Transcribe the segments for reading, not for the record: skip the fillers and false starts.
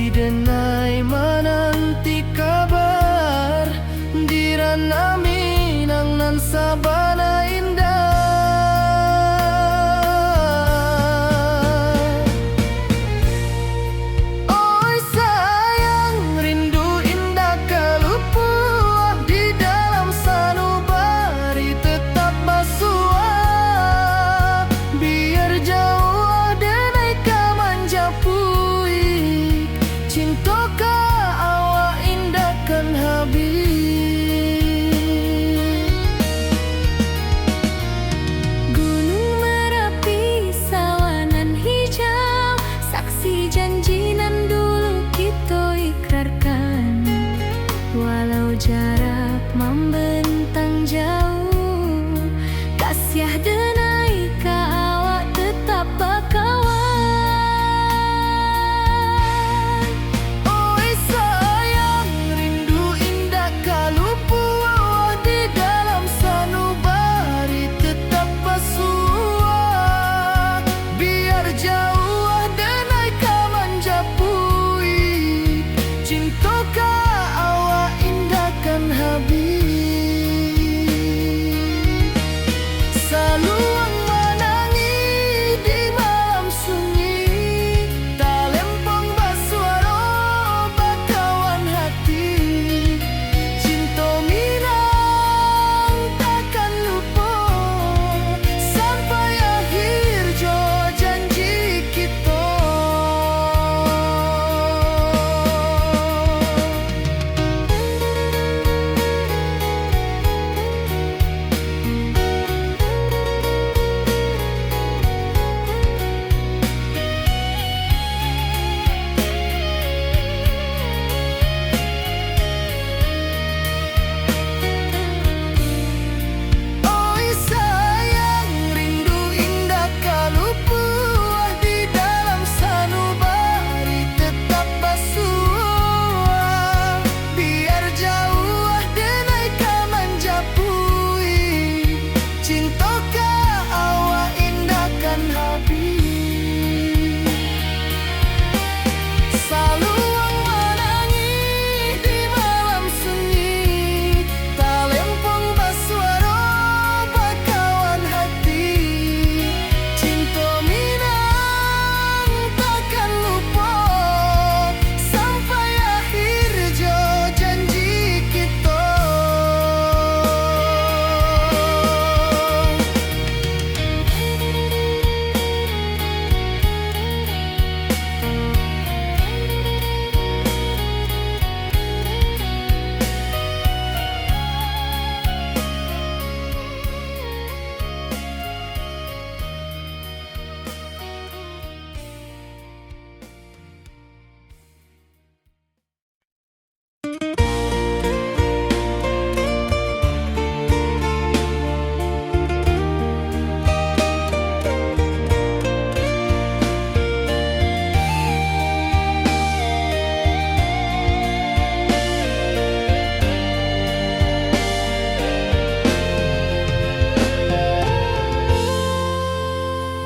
denai menanti kabar dirana minang nan sabana indah. Oi sayang rindu indah kalupuah di dalam sanubari tetap basua biar jauh denai kamanja puik cinta ka awak indah kan habis. Gunung Merapi sawanan hijau saksi janji nan dulu kita ikrarkan walau jarak membentang jauh kasiah denai ka awak tetap bakawan. Oi sayang rindu indah kalupuah di dalam sanubari tetap basua biar jauh denai kamanja puik cinta ka awak indah kan habis. Saluang menangi di malam sunyi talempong basuaro bakawan hati cinta minang takkan lupa sampai akhir jo janji kita. Oi sayang rindu indah kalupuah di dalam sanubari tetap basua biar jauh denai kamanja puik cinta ka awak indah kan habis. Saluang menangi di malam sunyi talempong basuaro bakawan hati cinta minang takkan lupa sampai akhir jo janji kita.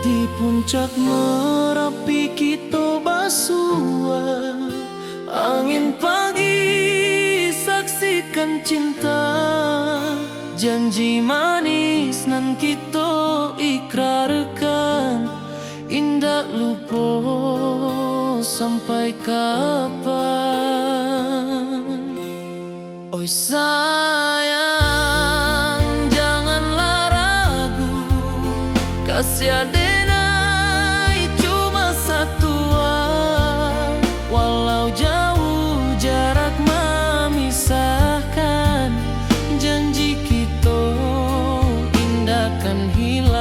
Di puncak Merapi kita basua angin pagi saksikan cinta janji manis nan kita ikrarkan indah lupa sampai kapan. Oi sayang janganlah ragu kasih denai cuma satuan walau jauh jarak memisahkan janji kita indah kan hilang.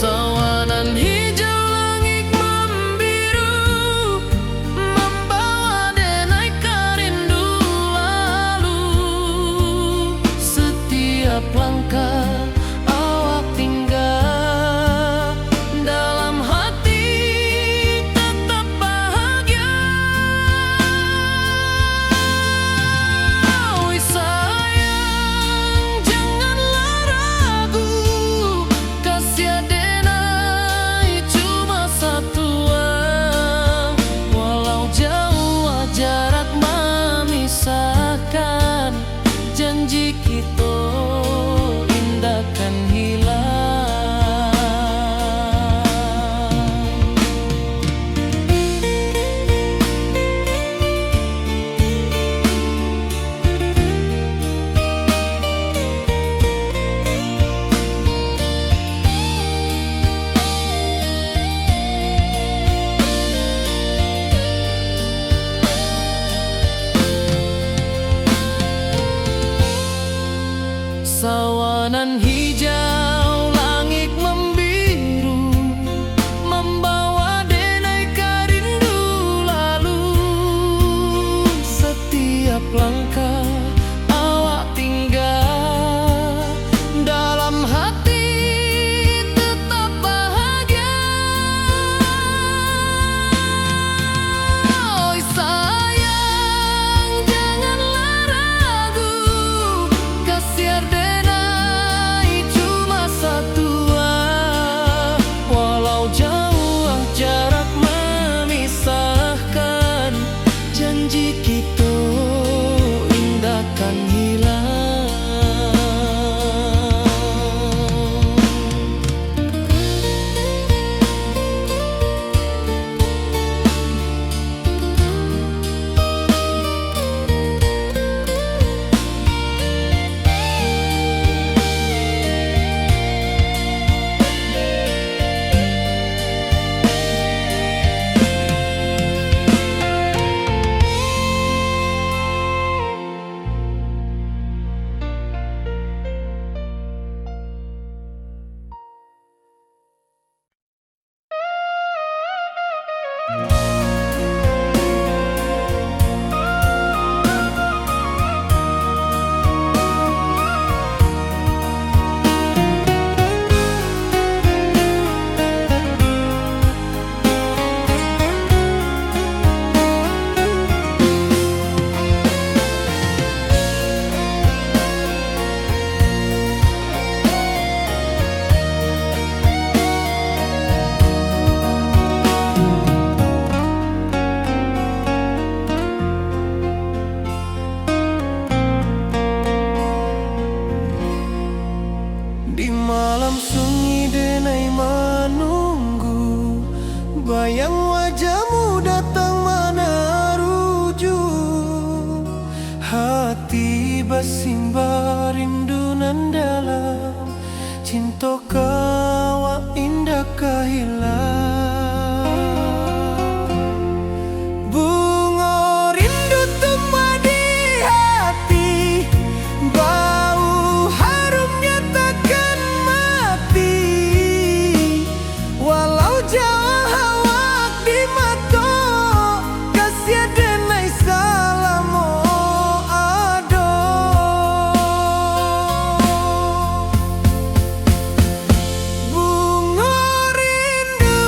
Sawanan hijau langit membiru membawa denai kerindu lalu setiap langkah kasimba rindu nan dalam, cinta kawa indah kahilang. Bunga rindu tumbuh di hati, bau harumnya takkan mati. Walau jauh hawak di mata, kasih denai salamo ado. Bunga rindu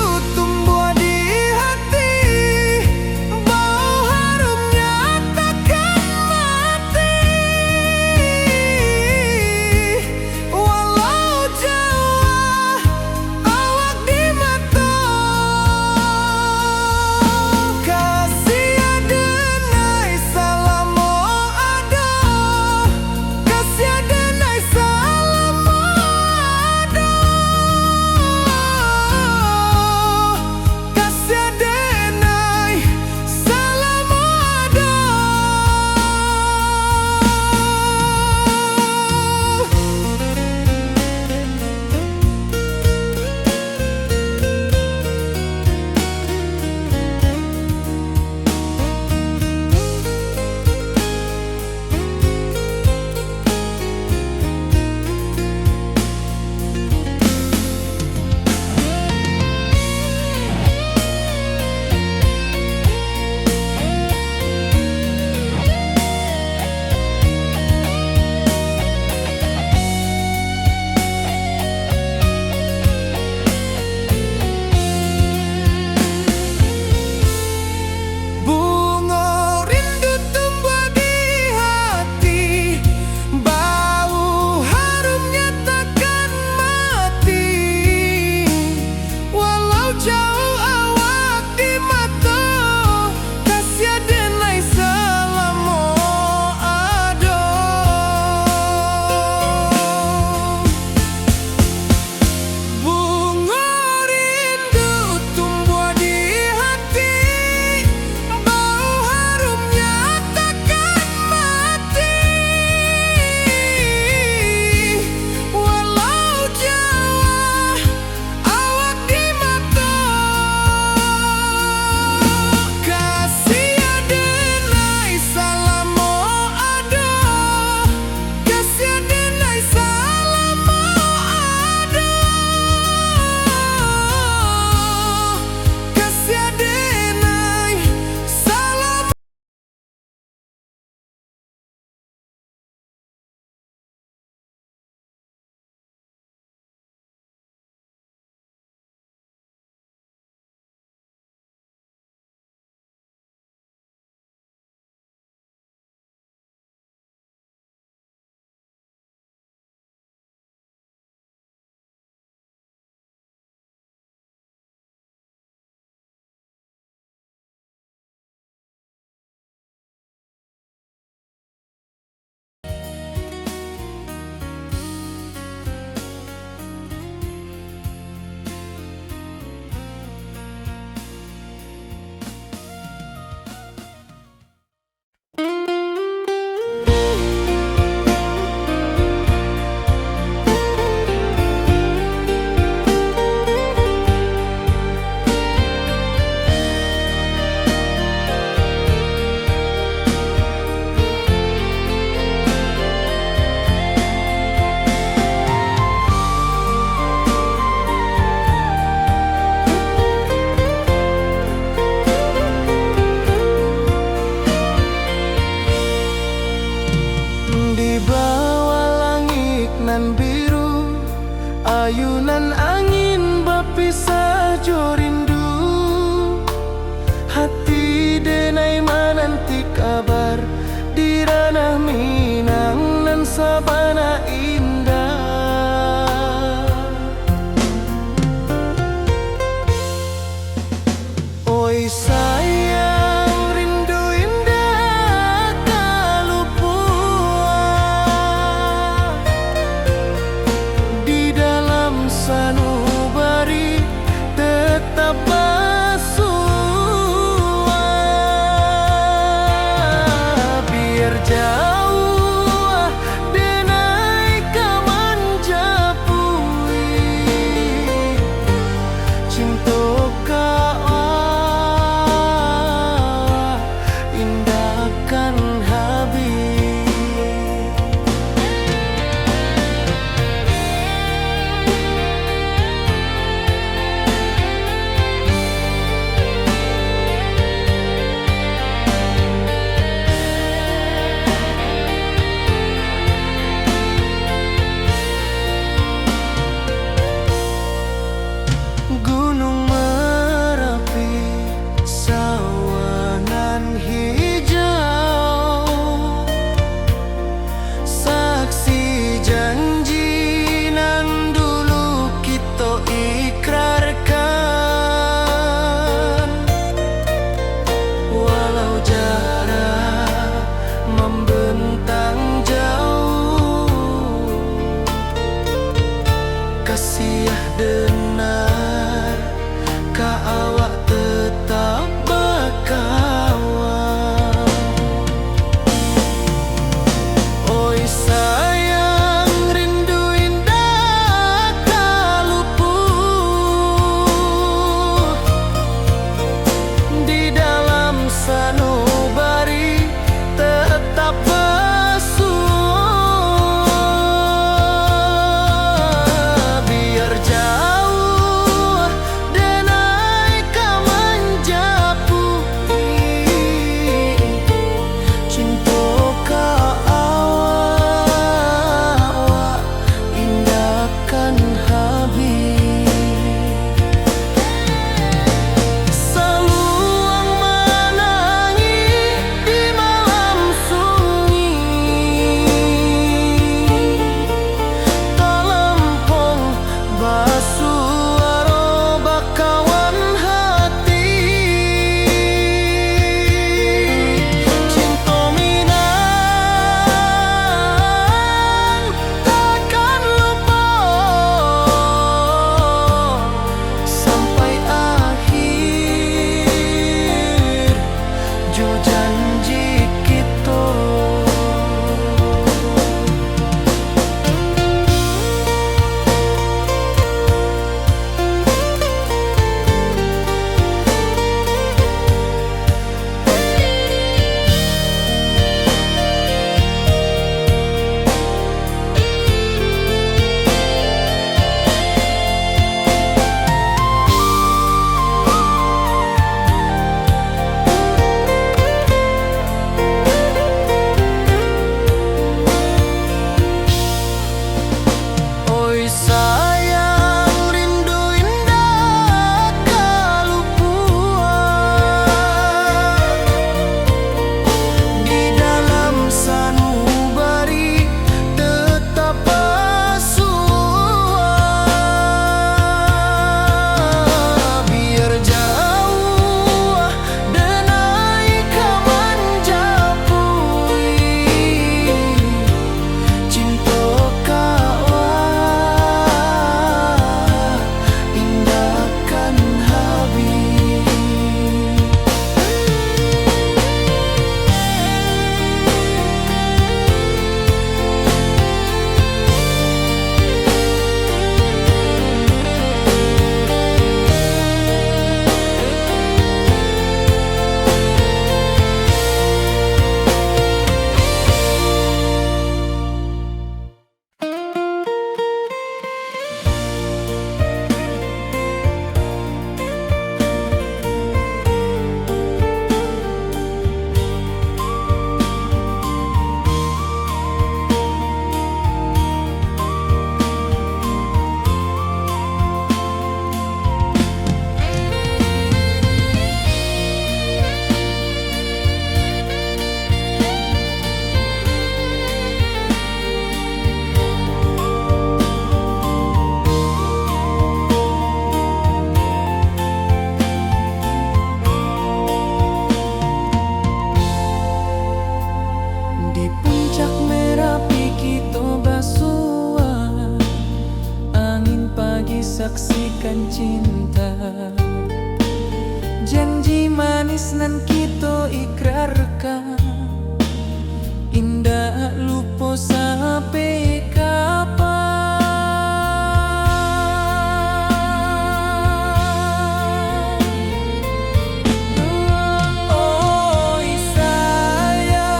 cinta. Janji manis nan kita ikrarkan, indah lupa sampai kapan. Oi sayang,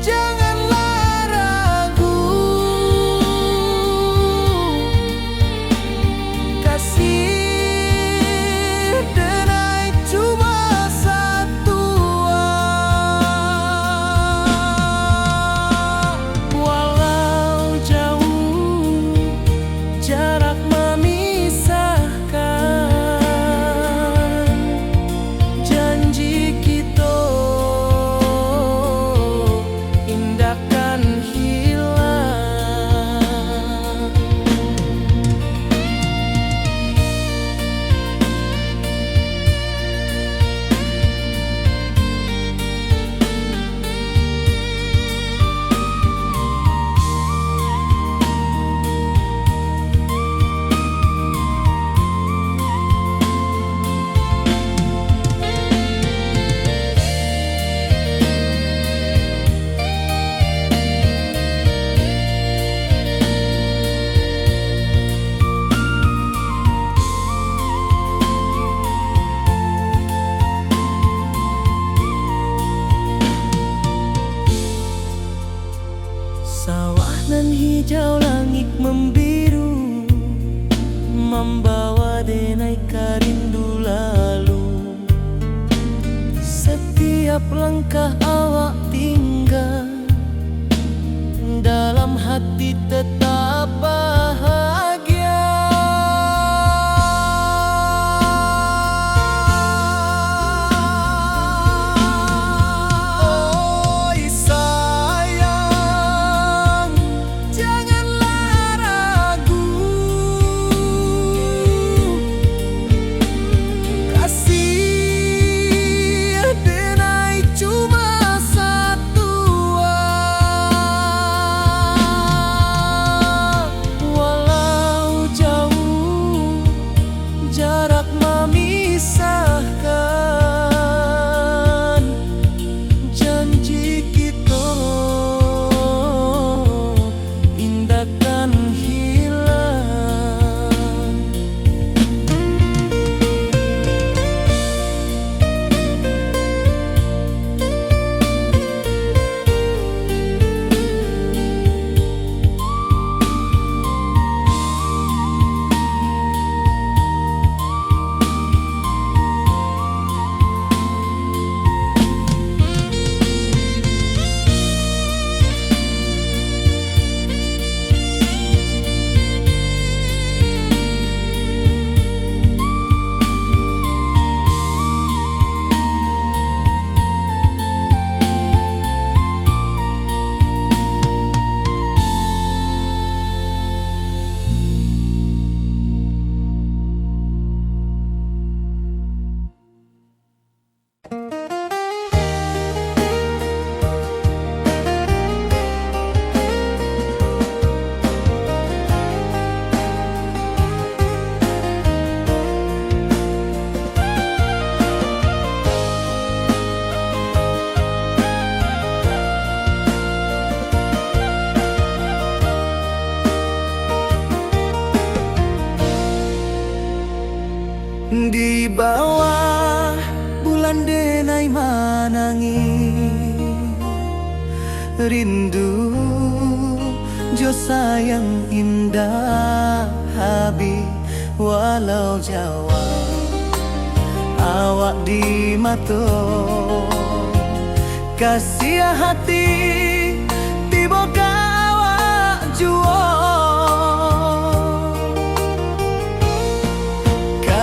janganlah ragu, kasih denai cuma satu. Walau jauh jarak memisahkan, janji kita indahkan hilang. Sawah nan hijau, langit membiru, membawa denai karindu lalu. Setiap langkah awak tinggal, dalam hati tetap bahagia. Oi sayang, janganlah ragu, kasih denai cuma satu. Walau jauh jarak memisahkan, janji kita indahkan hilang. Di bawah bulan denai manangi, rindu jo sayang indah habi. Walau Jawa awak di mato, kasih hati tiba awak juo.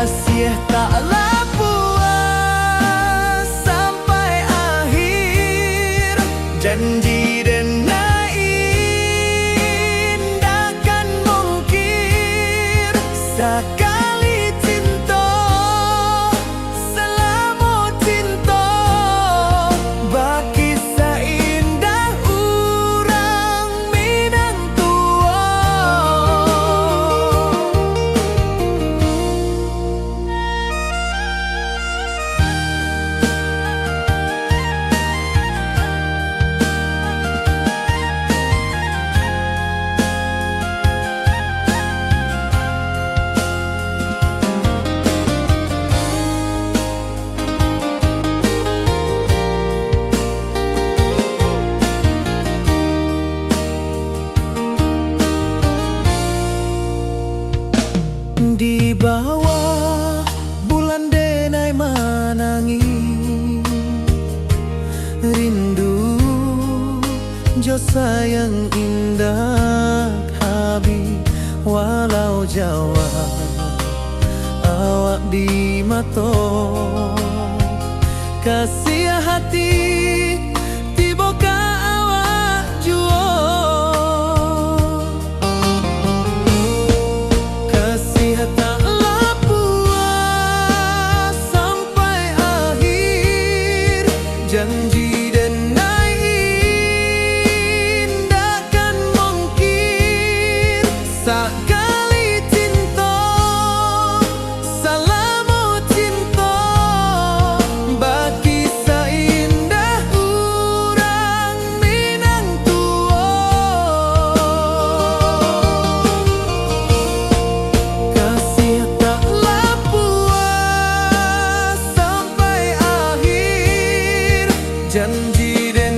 Kasih taklah puas sampai akhir, janji denai indahkan mungkir. Sekali cinta selama cinta, baki seindah urang Minang tua. jo sayang indah habis walau Jawa awak di mato kasih hati tiba ka awak juo kasih tak puas sampai akhir janji dan indahkan mungkin sekali cinta salamu cinta bagi seindah urang Minang tua kasih taklah puas sampai akhir janji dan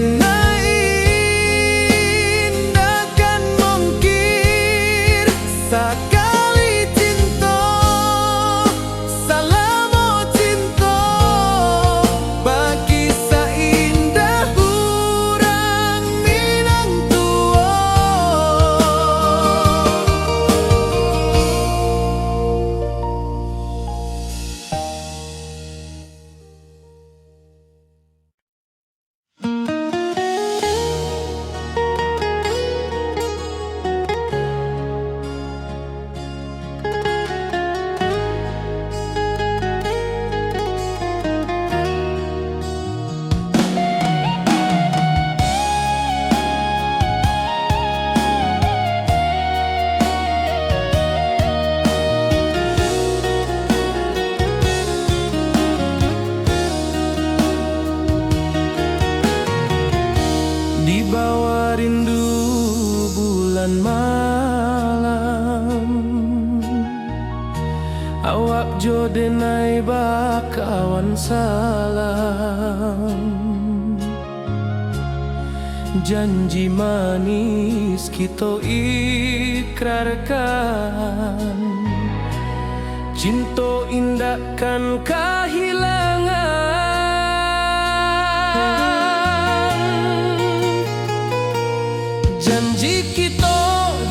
indahkan mungkin sekali cinta salamu cinta bagi seindah urang Minang tua. Di bawah rindu bulan malam awak jo denai bakawan salam janji manis kita ikrarkan cinta indahkan kehilangan janji kita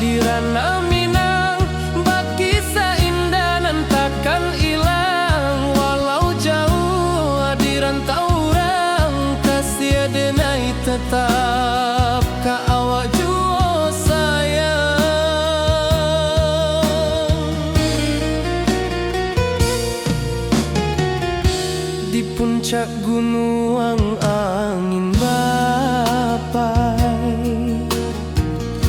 di ranah Minang bagi seindah nan takkan hilang walau jauh di rantau orang kasih denai tetap ka awak jua sayang di puncak gunung angin bapai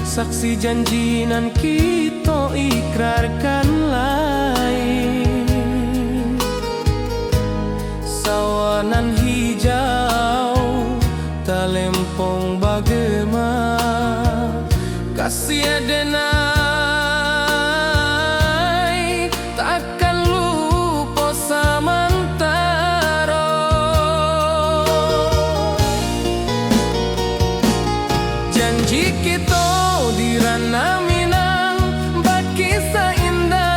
saksi janji nan kita ikrarkan lain sawanan hijau talempong bagaimana kasih denai takkan lupa samantara janji kita di ranah Minang bagi seindah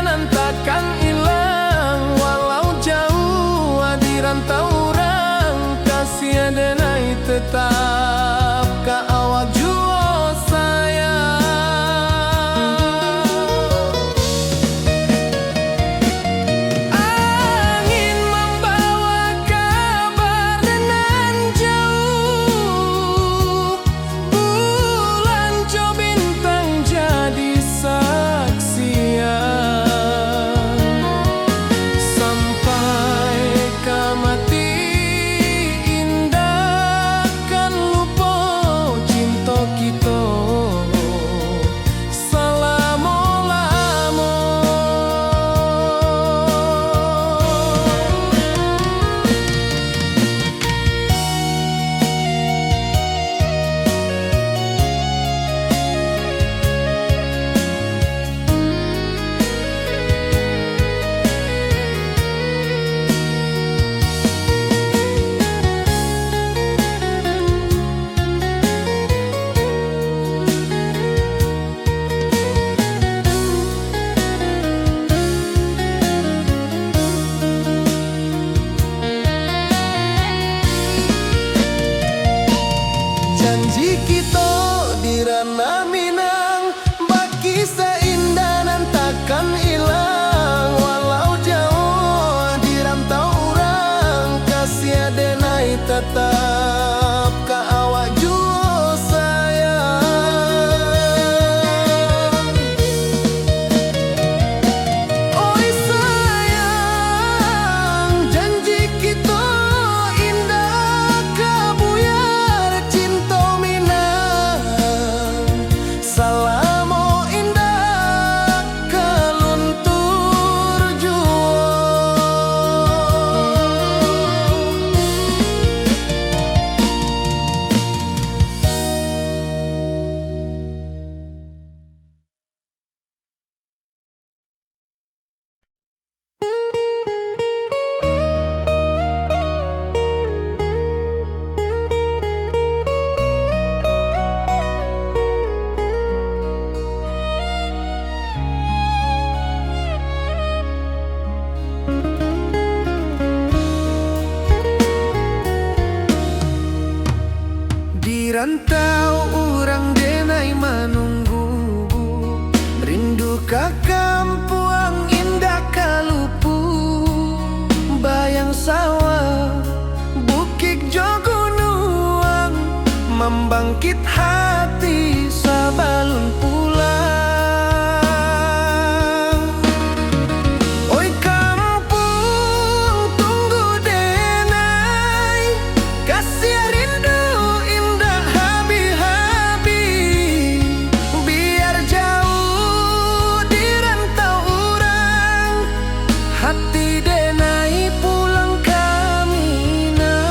membangkit hati sabalun pulang. Oi kampung tunggu denai, kasih rindu indah habi-habi. Biar jauh di rantau orang, hati denai pulang kami nang.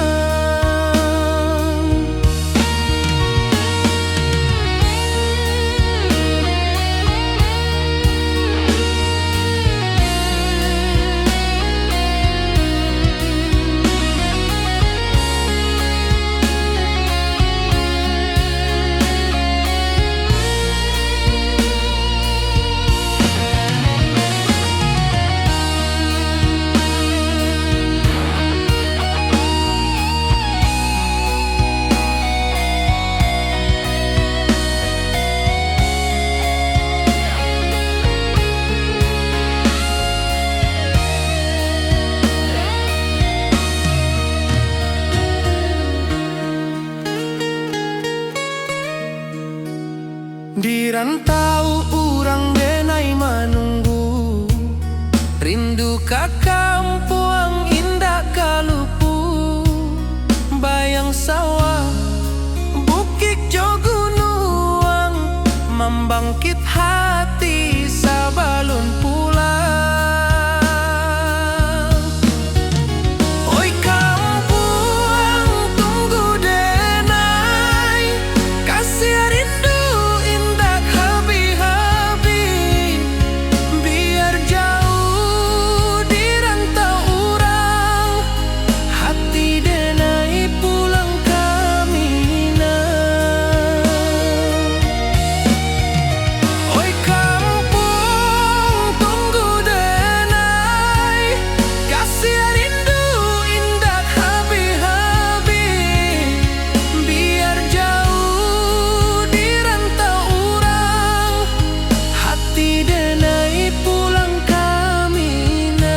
Di rantau urang denai menunggu, rindu ka kampung indah kalupu. Bayang sawah, bukit jo gunung, membangkit hati sabalun pulang. Oi kampung tunggu denai, kasih rindu indah habi-habi. Biar jauh di rantau urang, hati denai pulang kami nang. Oi kampung tunggu denai, kasih rindu indah habi-habi. Biar jauh di rantau urang, hati denai pulang kami nang.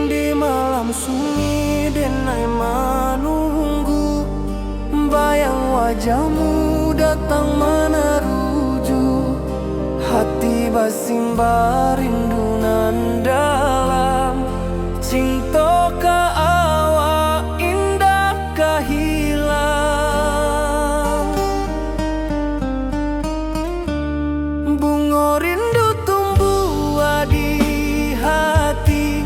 Di malam sunyi denai menunggu, bayang wajahmu datang meneruju. Hati basimba rindu nan dalam, cinta ka awak indah ka hilang. Bunga rindu tumbuh di hati,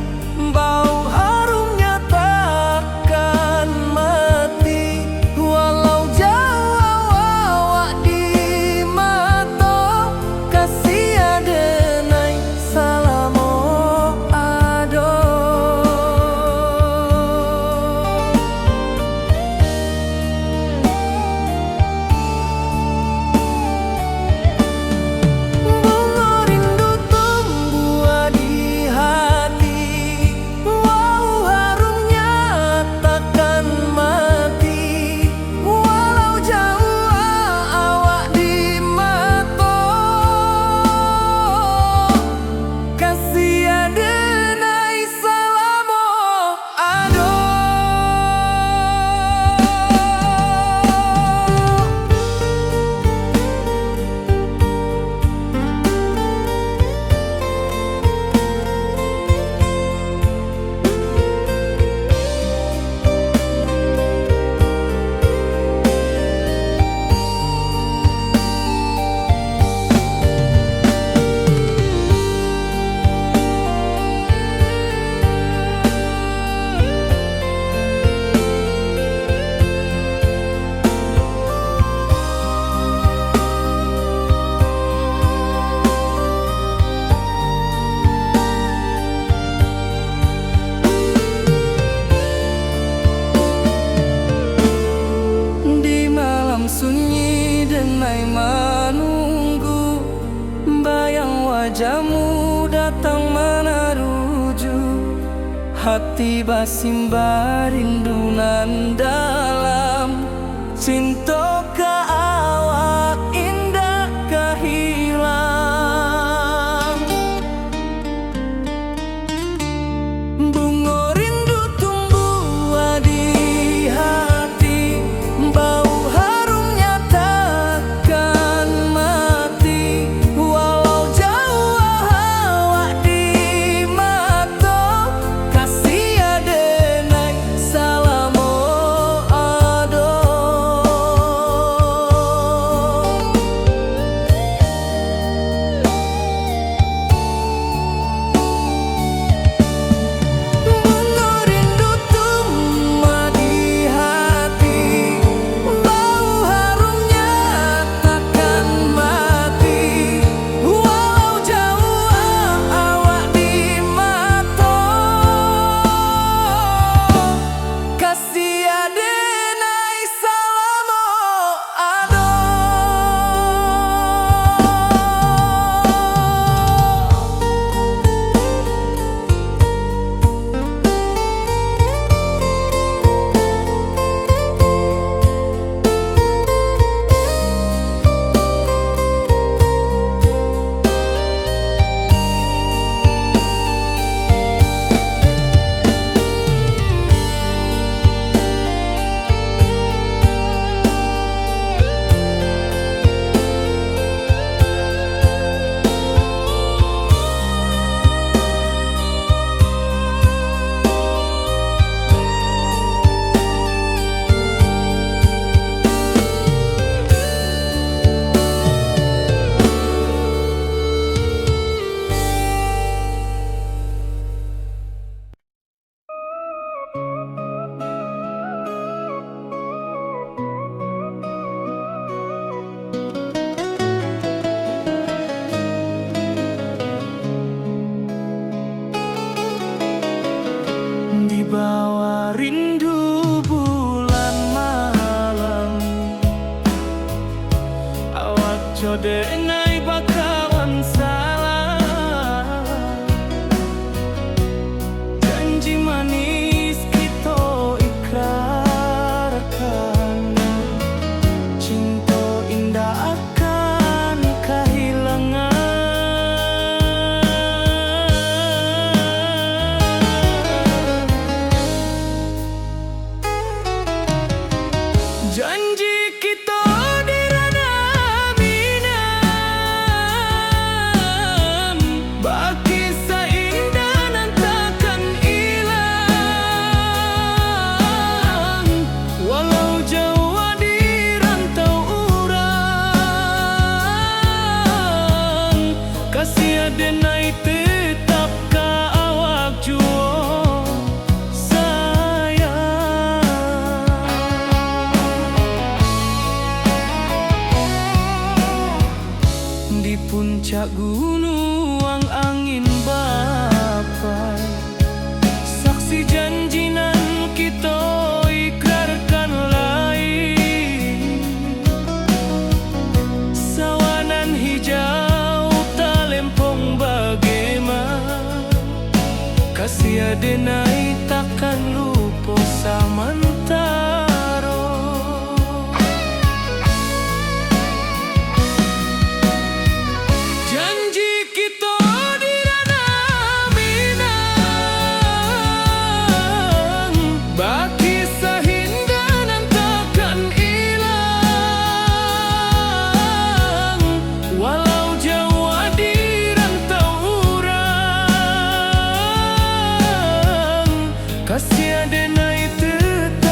bau harumnya takkan mati. Walau jauh awak di mata, kasih denai salamo denai menunggu, bayang wajahmu datang meneruju. Hati basimba rindu nan dalam, cinta ka awak indah kahilang. Bunga rindu tumbuh di hati, bau harumnya takkan mati. Walau jauh awak di mata, kasih adenai salamo ado. Bunga rindu tumbuh di hati, bau harumnya takkan mati. Walau jauh awak di mata, kasih adenai salamo ado. Di bawah rindu bulan malam, awak jodenai bakawan salah. Janji manis kita ikrarkan, cinta indah akan kehilangan. Janji kita di ranah minam, baki seindah nan takkan hilang. Walau jauh di rantau urang, kasih adenai tetap ka awak juo sayang. Di puncak gunung angin bapai, saksi janji nan kita ikrarkan lain. Sawanan hijau talempong bagaimana, kasih adenai takkan lupa samantara. Janji kita di ranah minang, baki sahindah nan takkan hilang. Walau jauh di rantau urang, kasih adenai tetap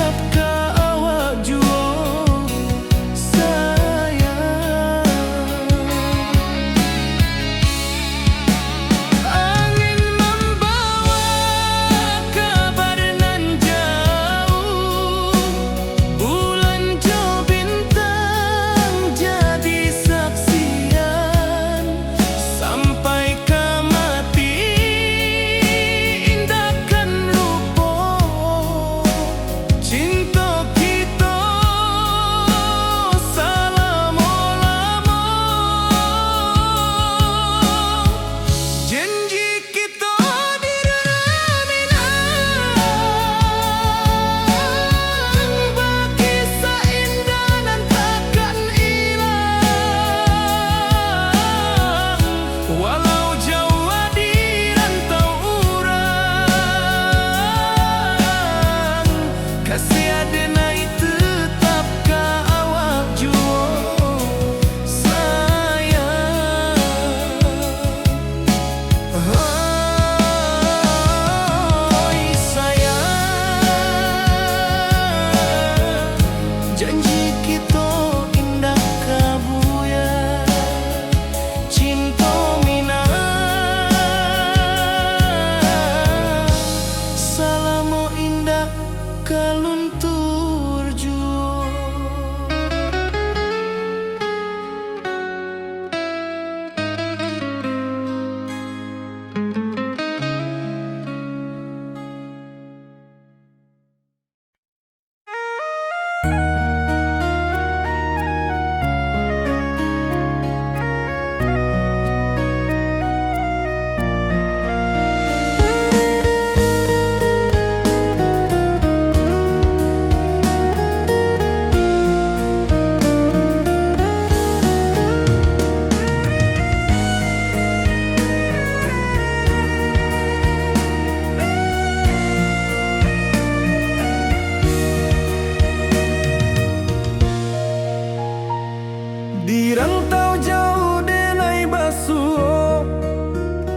Di rantau jauh denai basuh,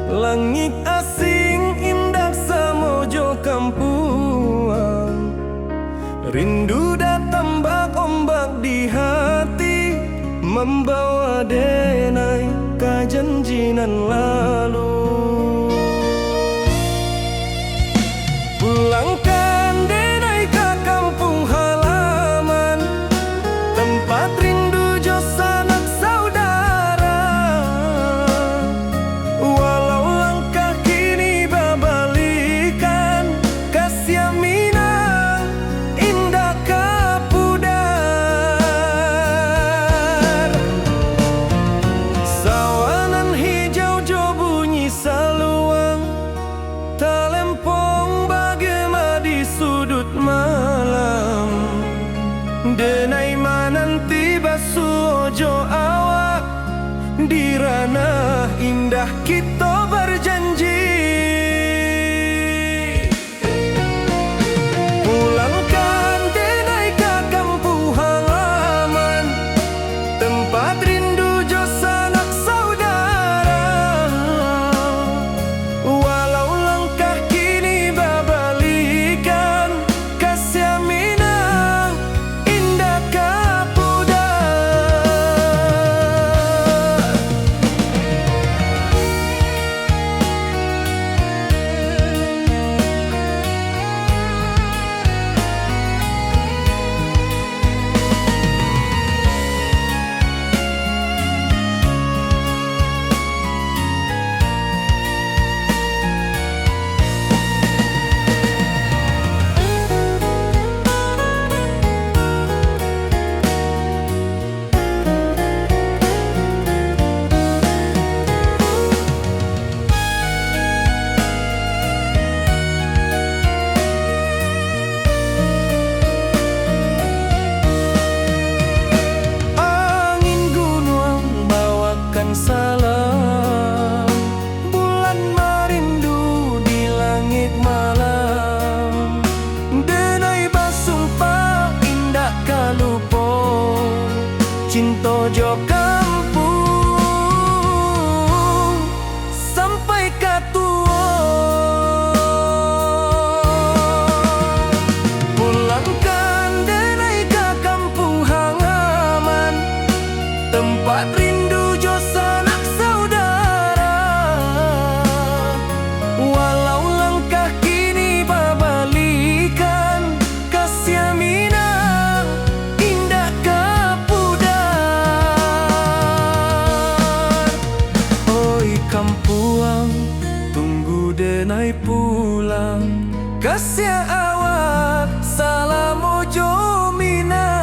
langit asing indah samojo kampuang. Rindu datang bak ombak di hati, membawa denai ke janjinan lalu. Pulangkan denai ke kampung halaman, tempat rindu jo sanak saudara. Walau langkah kini babalikan, kasih Minang indah kapudar. Sawanan hijau jo bunyi saluang, talempong bagema di sudut malam. Denai mananti basuh jo awak, di ranah indah kita berjanji. Pulangkan denai ke kampung halaman, tempat rindu jo sanak saudara. Walau langkah kini babalikan, kasih Minang indah kapudar. Angin gunung bawakan salam, bulan merindu di langit malam. Denai basumpah indah kalupo, cinta jo kampung sampai katua. Pulangkan denai ke kampung halaman, tempat rindu jo sanak saudara. Walau langkah kini babalikan, kasih Minang indah kapudar. Oi kampuang, tunggu denai pulang, kasih awak salam ojo Minang.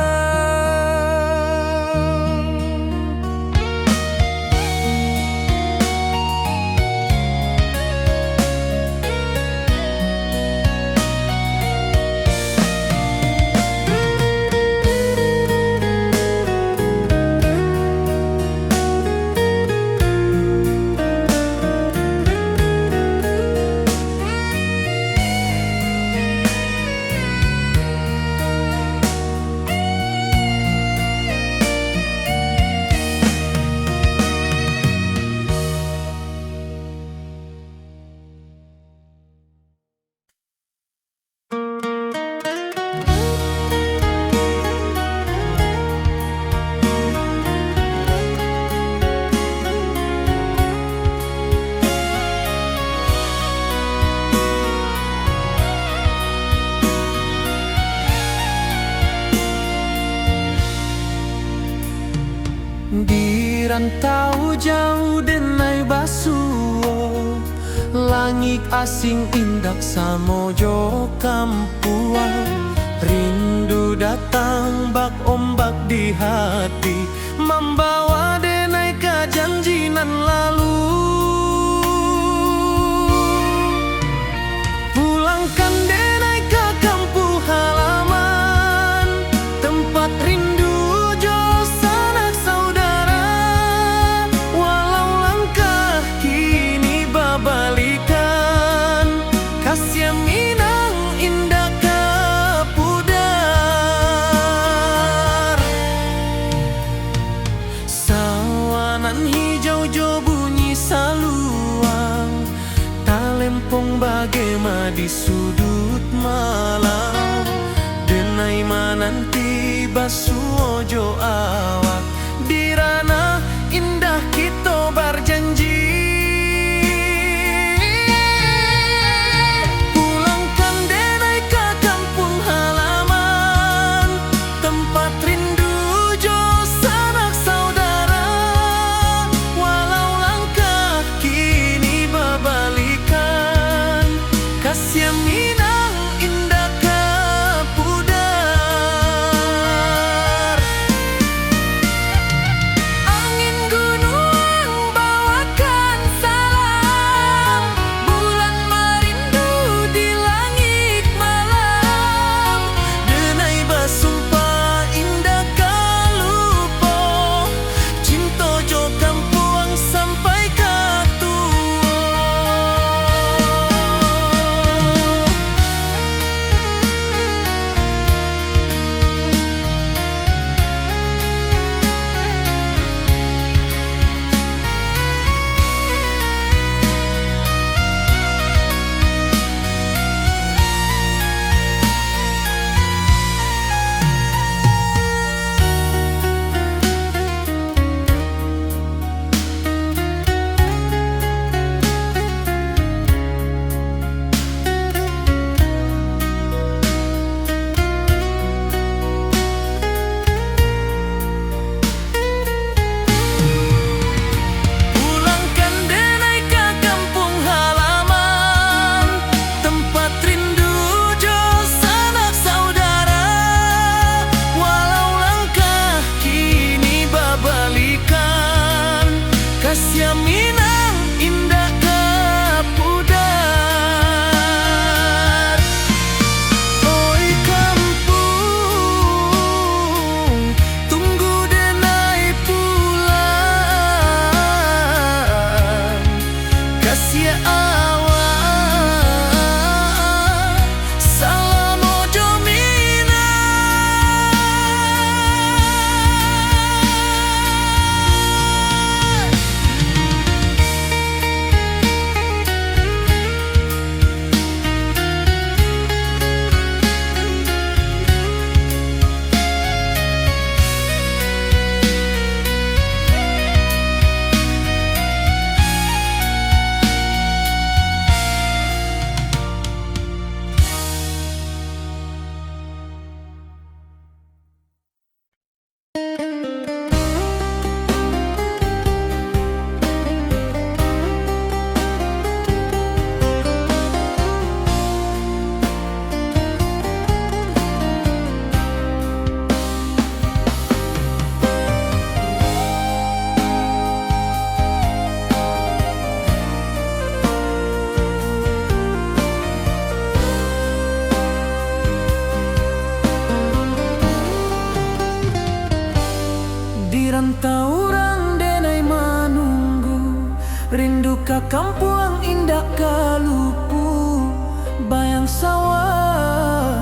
Di rantau jauh denai basuh, langit asing indak samojo kampuang. Rindu datang bak ombak di hati, membawa denai ke janjinan lalu. Pulangkan denai ke kampung halaman, tempat rindu jo sanak saudara. Walau langkah kini babalikan, kasih Minang indah kapudar. Taman hijau jo bunyi saluang, talempong bagema di sudut malam. Denai mananti basuo jo awak, di ranah indah kita berjanji. Pulangkan denai ke kampung halaman, tempat rindu jo sanak saudara. Walau langkah kini babalikan, kasih Minang indah ke pudar. Angin gunung bawakan salam, bulan merindu di langit malam. Denai basumpah indah kalupo, cinta jo kampung sampai ke tua. Pulangkan denai ke kampung halaman, tempat rindu jo sanak saudara. Walau langkah kini babalikan, kasih Minang indah ke pudar. Oi kampung, tunggu denai pulang, kasih awak salam ojo Minang. Di rantau orang denai manunggu, rindu ke kampung indah kalupu. Bayang sawah,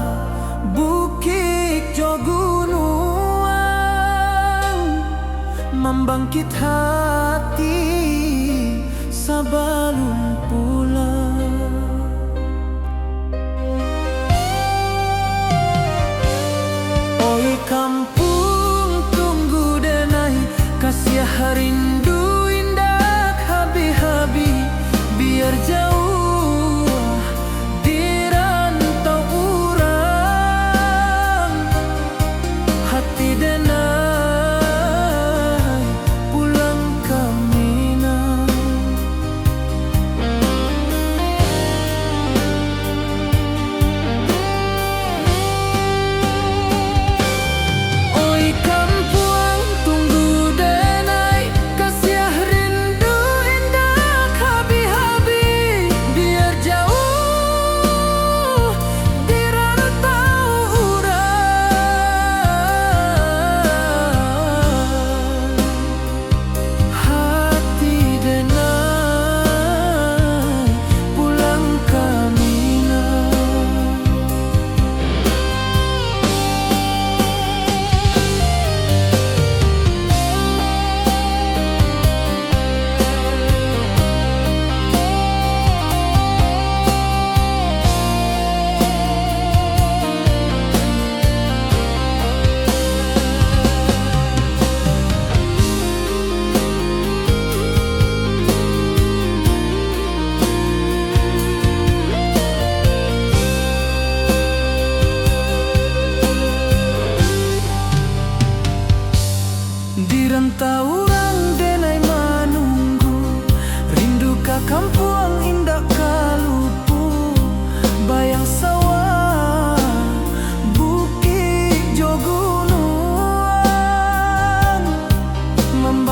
bukit jo gunung, membangkit hati sebelum pulang. Oi kampung, tunggu denai kasih rindu indah habi-habi. Biar jauh di rantau urang, hati denai pulang ke Minang.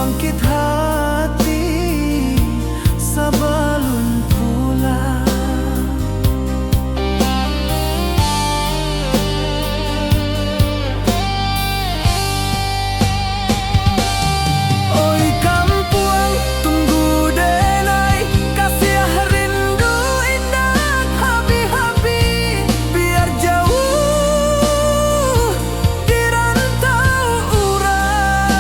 bangkit hati sebelum pulang. Oi kampung tunggu denai, kasih rindu indah habi-habi. Biar jauh di rantau urang,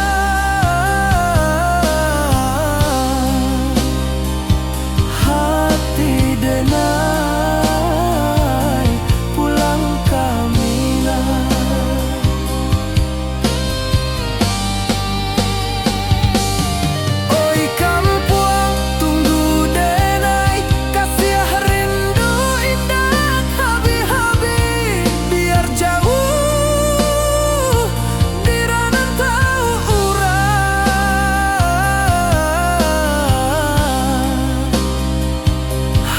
hati denai pulang kamilah. Oi kampung tunggu denai, kasih rindu indah habi-habi. Biar jauh di rantau urang,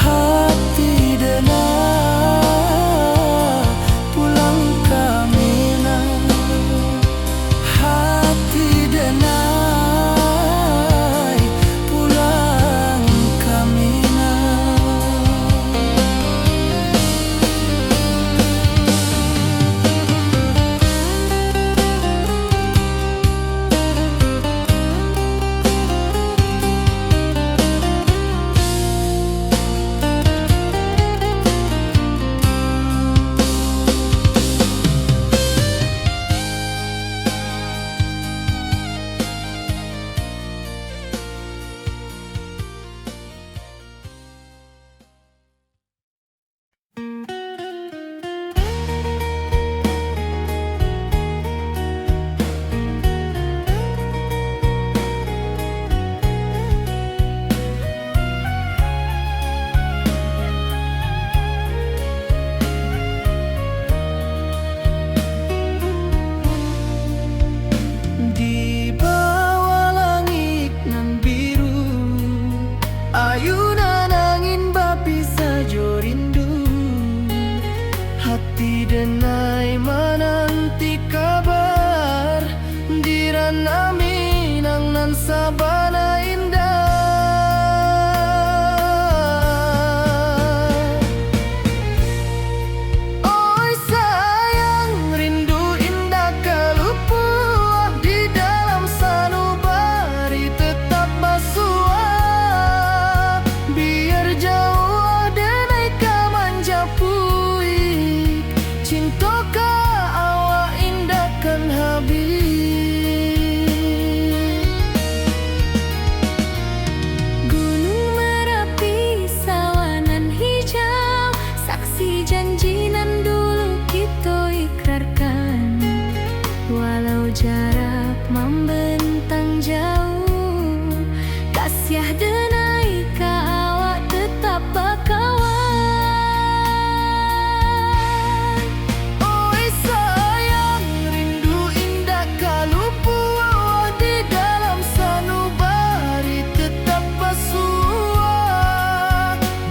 hati denai pulang kamilah. Hati denai pulang kamilah. Di bawah langit nan biru, ayunan angin bapi sajo rindu. Hati denai menanti kabar, di ranah Minang nan sabana indah. Oi sayang rindu indah kalupuah, di dalam sanubari tetap basuah. Biar jauh denai ka manjapuik, cinta ka awak indahkan habis. Gunung Merapi sawanan hijau, saksi janji nan dulu kita ikrarkan. Walau jarak membentang jauh, kasih denai ka awak tetap bakawan. Oi sayang rindu indah kalupuah, di dalam sanubari tetap basuah.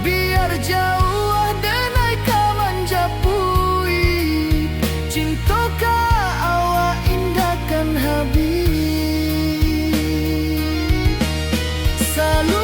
Biar jauh denai ka manjapuik, cinta ka awak indahkan habis. Selalu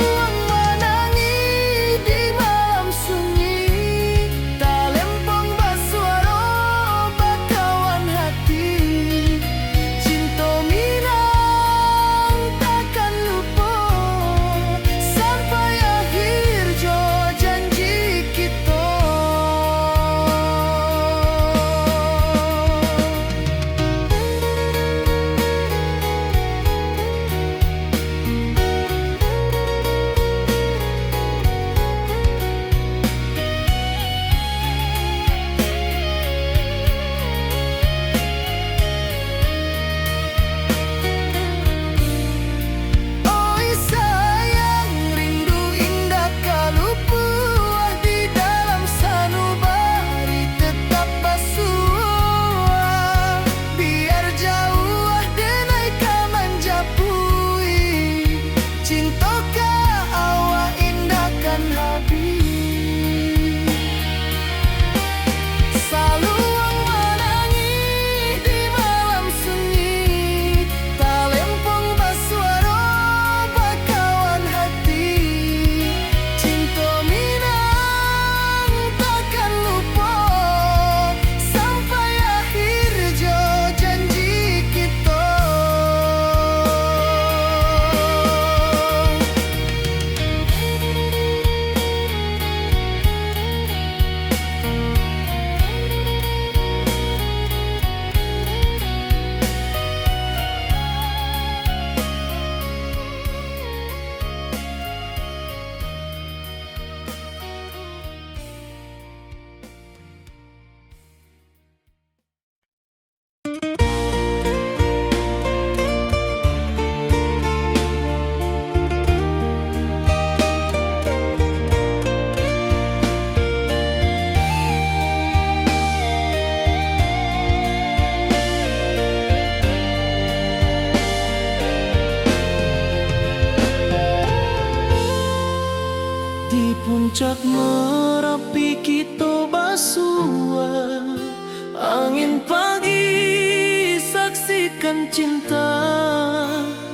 puncak Merapi kita basua, angin pagi saksikan cinta,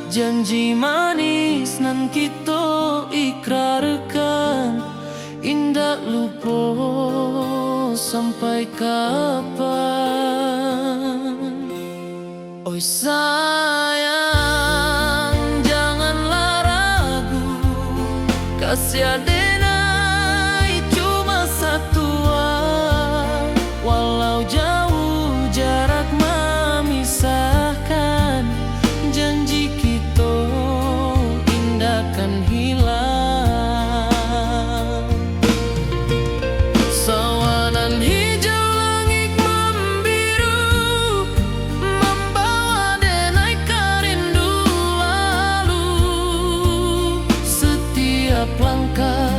janji manis nan kita ikrarkan, indah lupa sampai kapan. Oi sayang, janganlah ragu, kasih adenai cuma satu, walau jauh jarak memisahkan, janji kita indah kan hilang. Sawanan hijau langit membiru, membawa denai kerindu lalu. Setiap langkah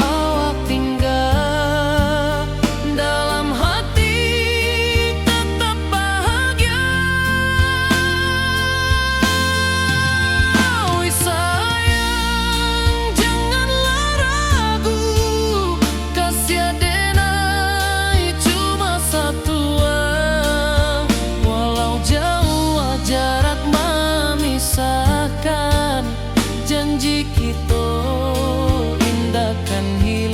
awak tinggal, dalam hati tetap bahagia. Oi sayang, janganlah ragu, kasih adenai cuma satu, walau jauh jarak memisahkan, janji kita indah kan hilang.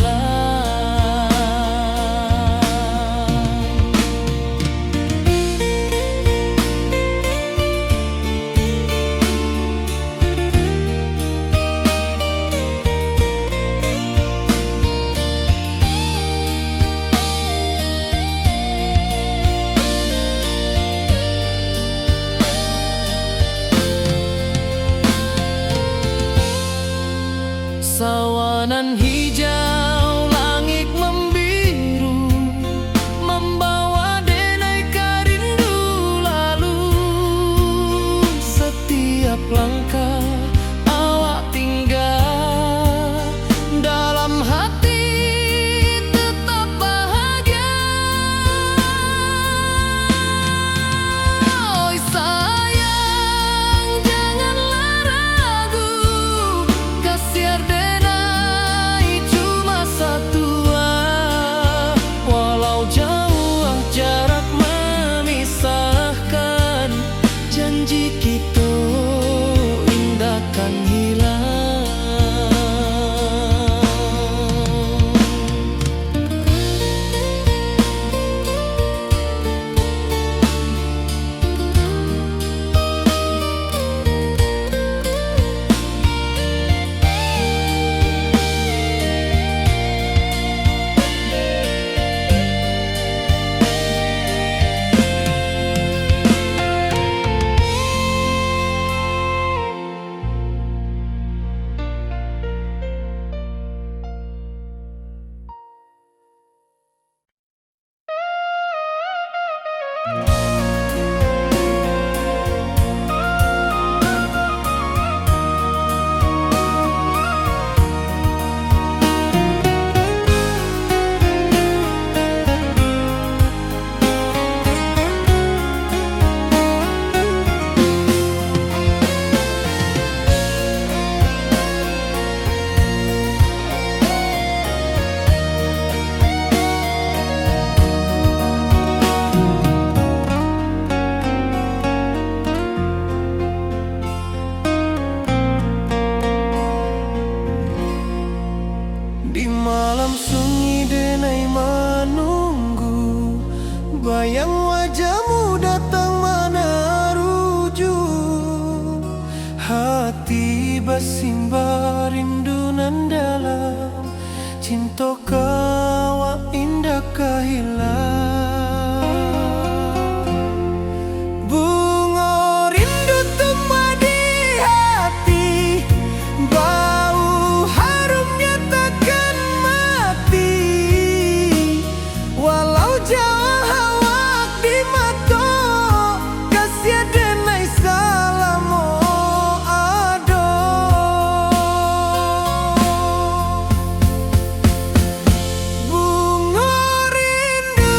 Sawanan hijau langit membiru, membawa denai kerindu lalu. Setiap langkah awak tinggal, dalam hati tetap bahagia. Oi sayang, janganlah ragu, kasih adenai cuma satu, walau jauh jarak memisahkan, janji kita indah kan hilang. Di malam sunyi denai menunggu, bayang wajahmu datang meneruju. Hati bersimbar rindu nan dalam, cinta kau indah kehilang. Bunga rindu tumbuh di hati, bau harumnya takkan mati, walau jauh awak di mata, kasih adenai salam ado. Bunga rindu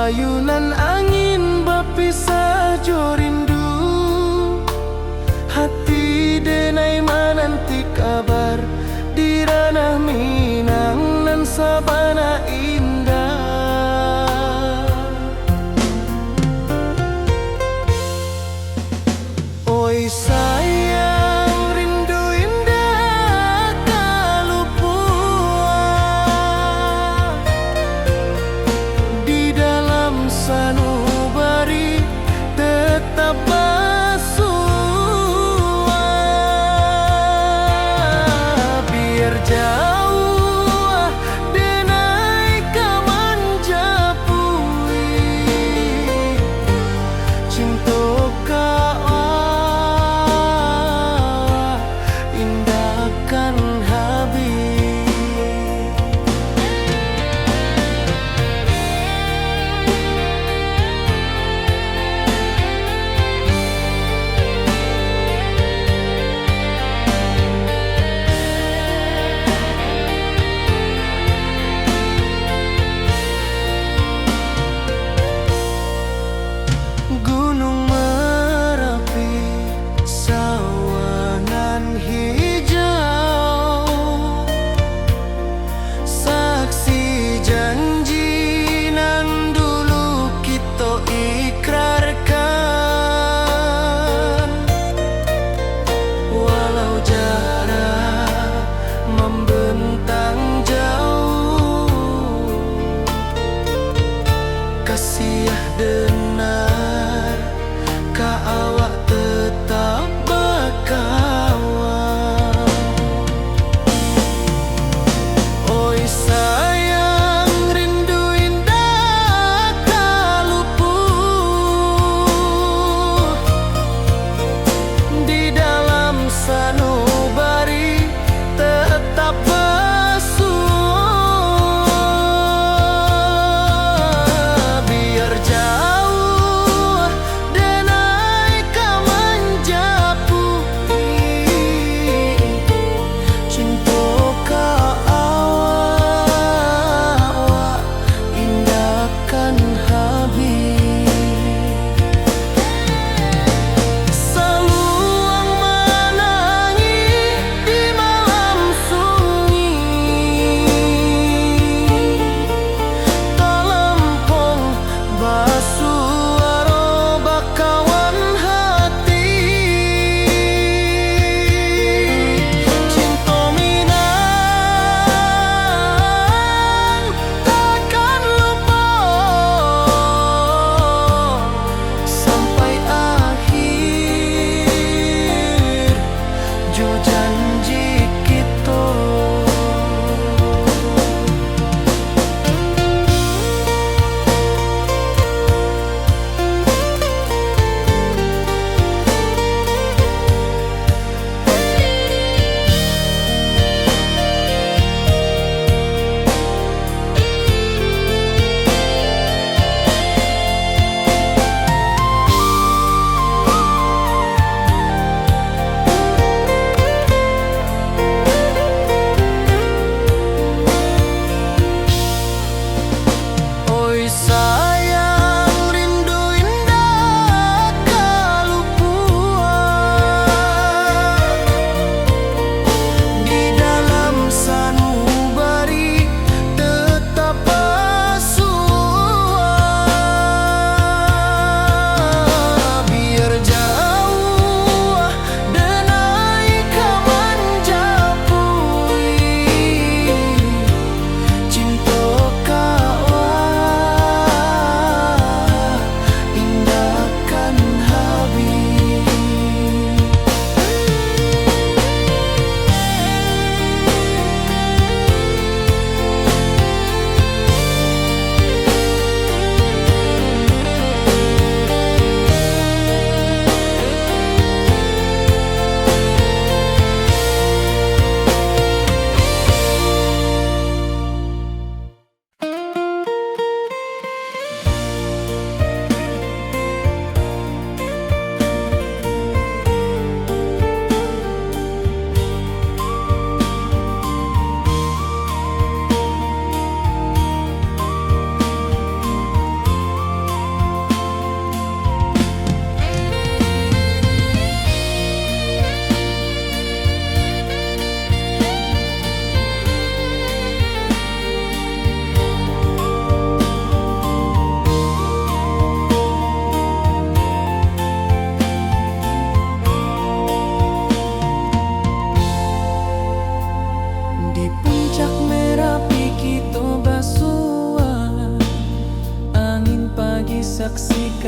ayunan angin berpisah jo rindu, hati denai menanti kabar di ranah Minang nan sabana indah. Oi sayang, rindu indah kalupua di dalam sanu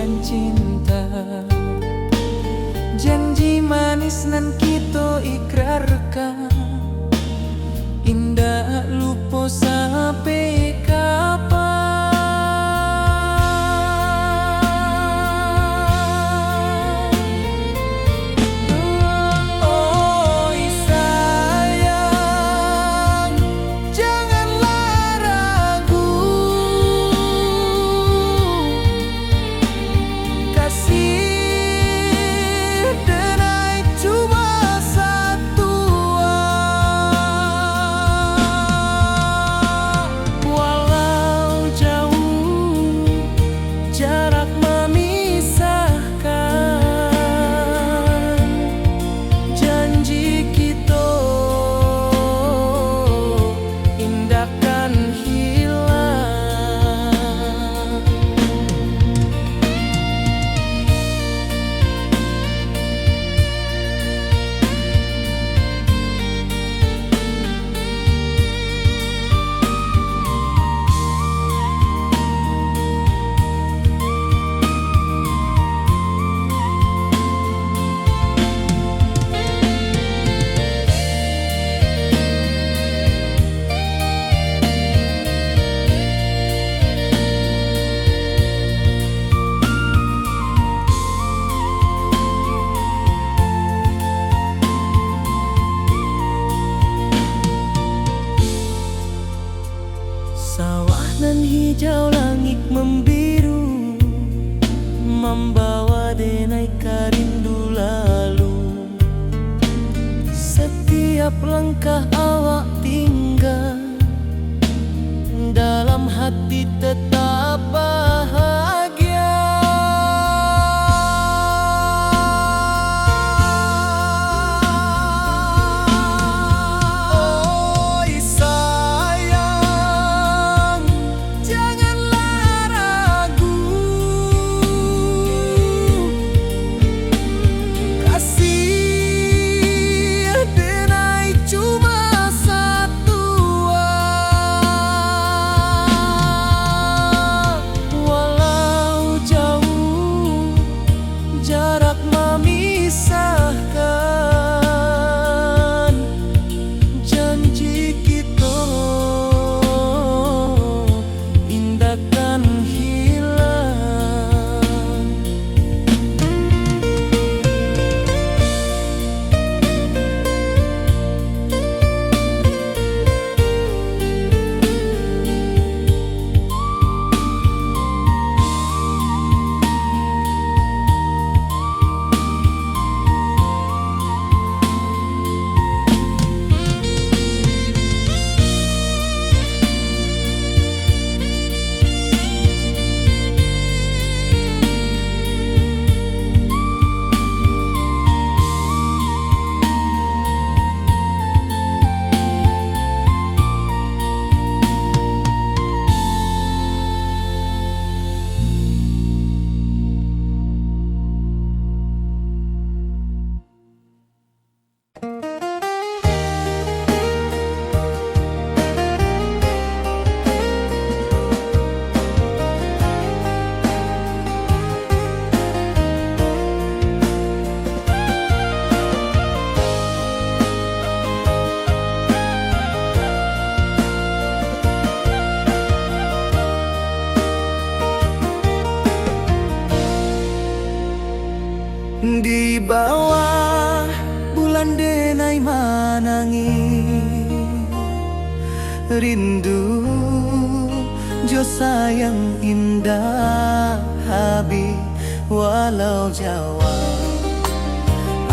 dan cinta. Janji manis nan kita ikrarkan, indah lupa sampai kapan. Oi sayang, janganlah ragu, kasih denai cuma satu. Walau jauh jarak memisahkan, janji kita indahkan hilang. Sawah nan hijau, langit membiru, membawa denai karindu lalu. Setiap langkah awak tinggal, dalam hati tetap bahagia. Oi sayang, janganlah ragu, kasih denai cuma satu. Walau jauh jarak memisahkan, janji kita indahkan hilang. Di bawah bulan denai manangi, rindu jo sayang indah habi. Walau Jawa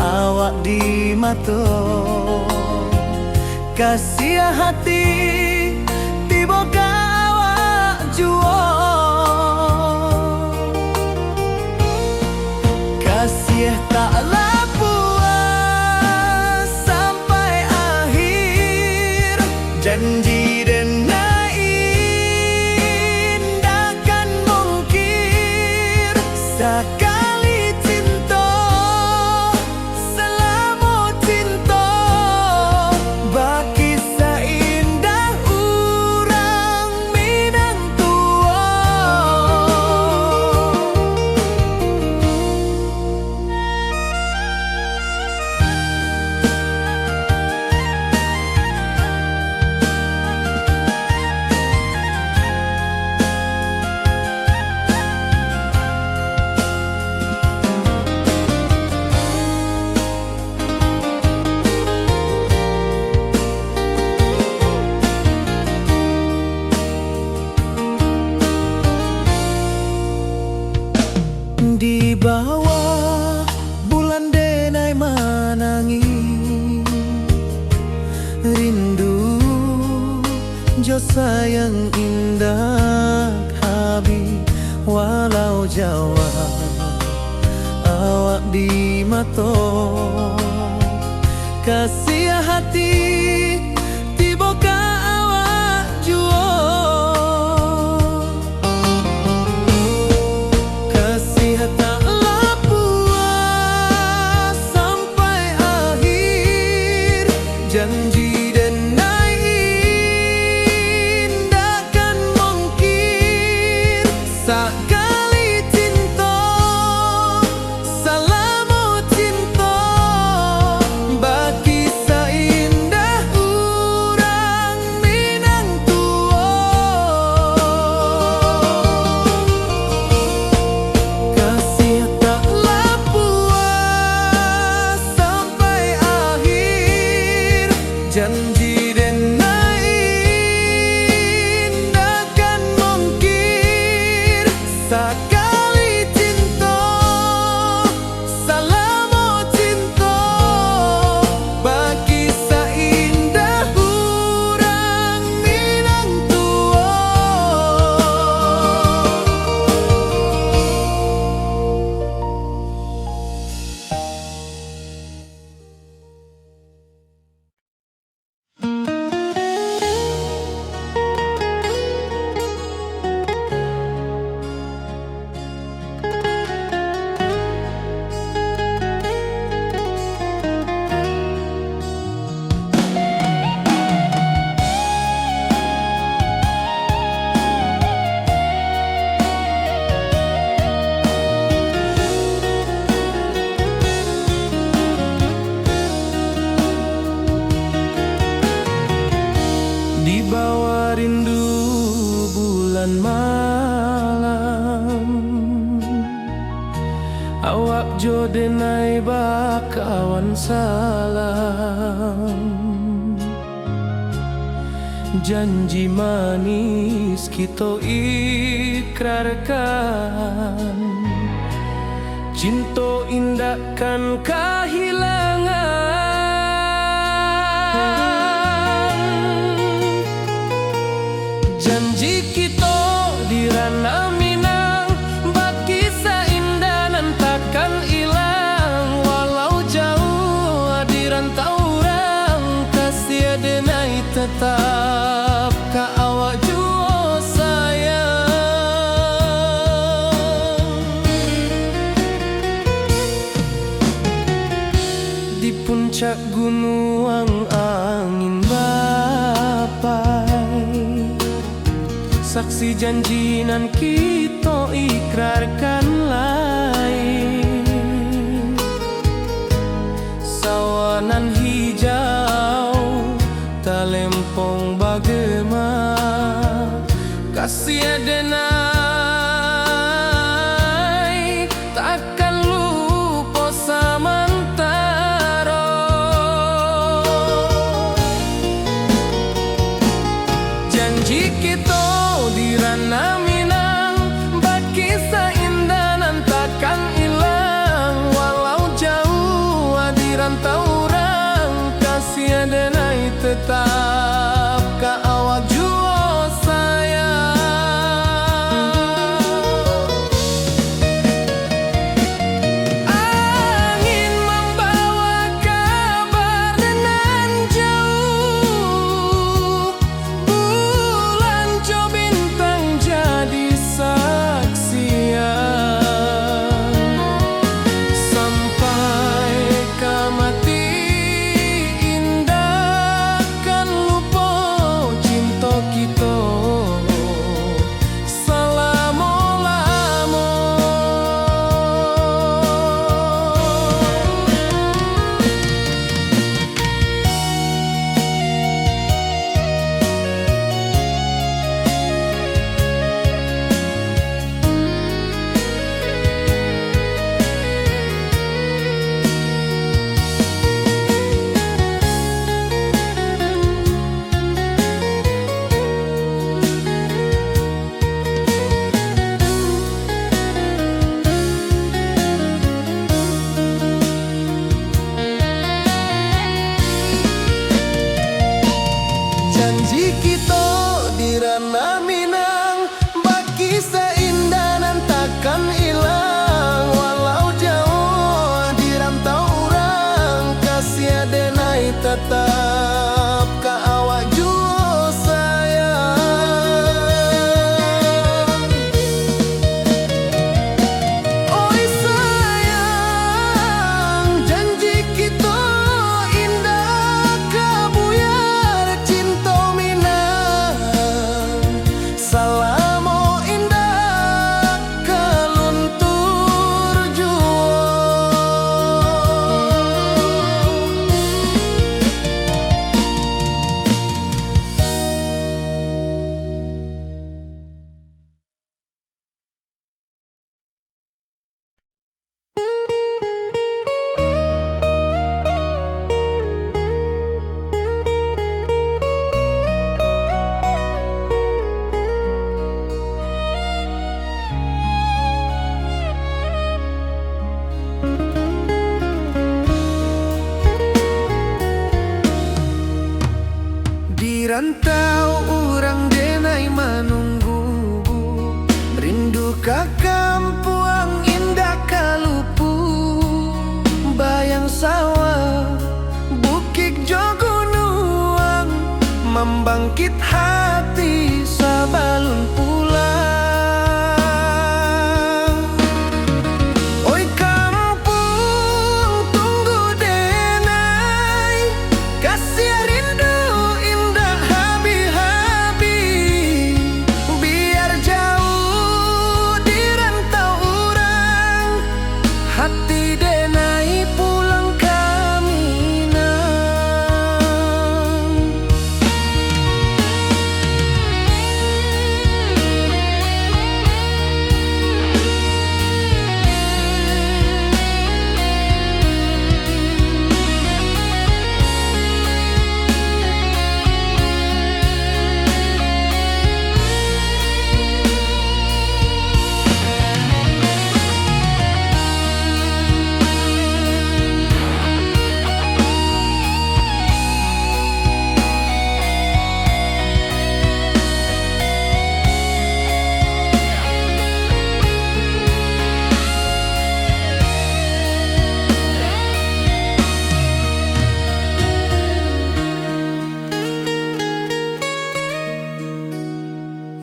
awak di mato, kasih hati tiba awak juo. Kasih taklah puas sampai akhir, janji denai indahkan mungkir. Sekali cinta selama cinta, baki seindah urang minang tua. yang indah Habib, walau Jawa awak di mato kasih hati tiba ka awak juo kasih tak puas sampai akhir janji janji denai takkan mungkin sekali cinta selama cinta bagi seindah urang Minang tua. Di bawah rindu bulan malam awak jo denai bakawan salam janji manis kita ikrarkan cinta indahkan kehilangan janji kita di ranah Minang bagi seindah nan takkan hilang walau jauh di rantau orang kasih denai tetap ka awak jua sayang di puncak gunung angin bapai saksi janji nan kita ikrarkan lain sawanan hijau talempong bagema kasih denai takkan lupa samantara janji kita di ranah Minang bagi seindah nan takkan hilang walau jauh di rantau orang kasih denai tetap ka awak jua sayang angin membawa kabar nan jauh bulan jo bintang jadi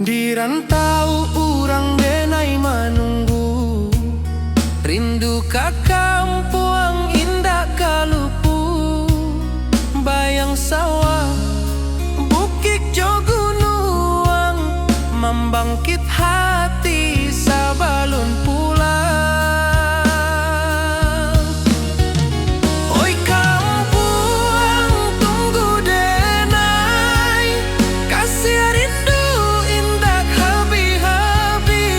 Di rantau urang denai manunggu, rindu ka kampung indah kalupu. Bayang sawah, bukit jo gunung, membangkit hati sabalun pulang. Oi kampung tunggu denai, kasih rindu indah habi-habi.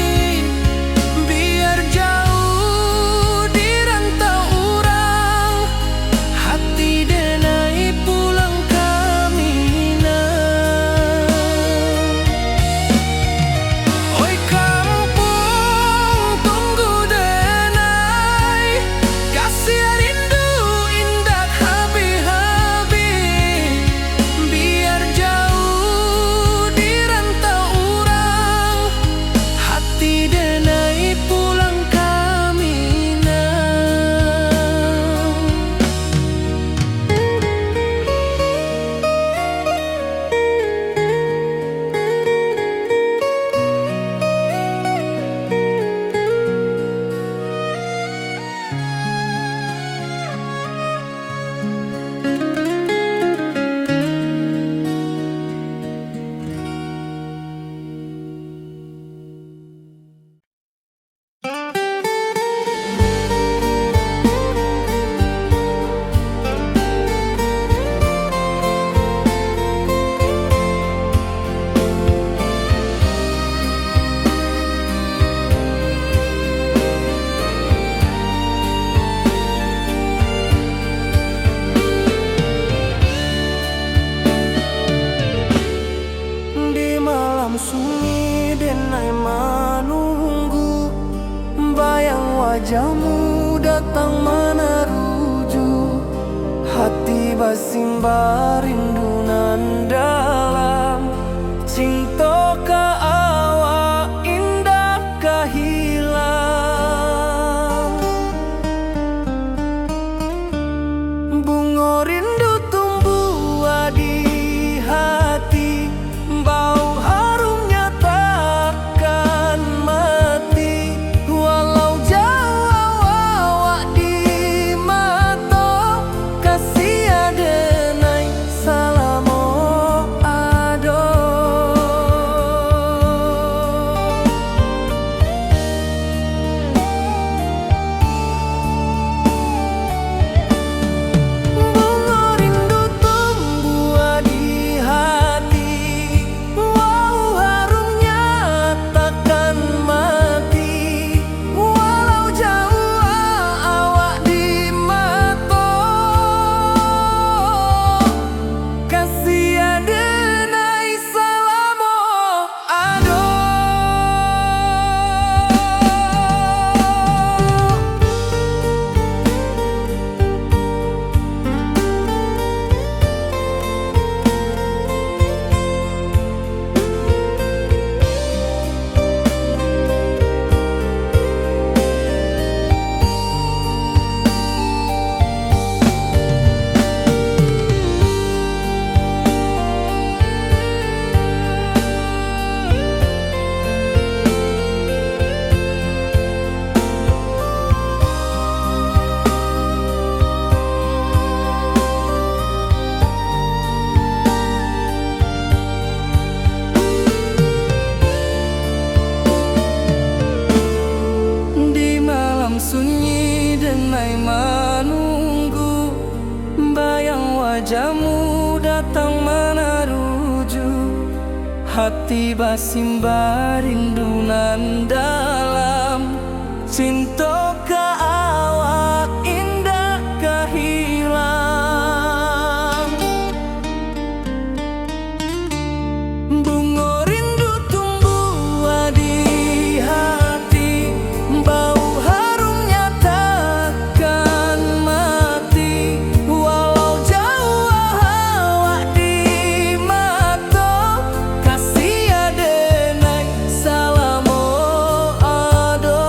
Biar jauh di rantau urang, hati denai pulang kamina. Oi kampung tunggu denai, kasih rindu indah habi-habi. Biar jauh di rantau urang, hati denai pulang kamina. Di malam sunyi denai menunggu, bayang wajahmu datang meneruju. Hati basimba rindu nan dalam, cinta ka awak indah ka hilang. Bunga rindu tumbuh di hati, bau harumnya takkan mati. Walau jauh awak di mata, kasih adenai salamo ado. Bunga rindu tumbuh di hati, wow harumnya takkan mati. Walau jauh awak di mata, kasih adenai salamo ado. Di malam sunyi denai menunggu, bayang wajahmu datang meneruju. Hati basimba rindu nan dalam, cinta ka awak indah ka hilang. Bunga rindu tumbuh di hati, bau harumnya takkan mati. Walau jauh awak di mata, kasih adenai salamo ado.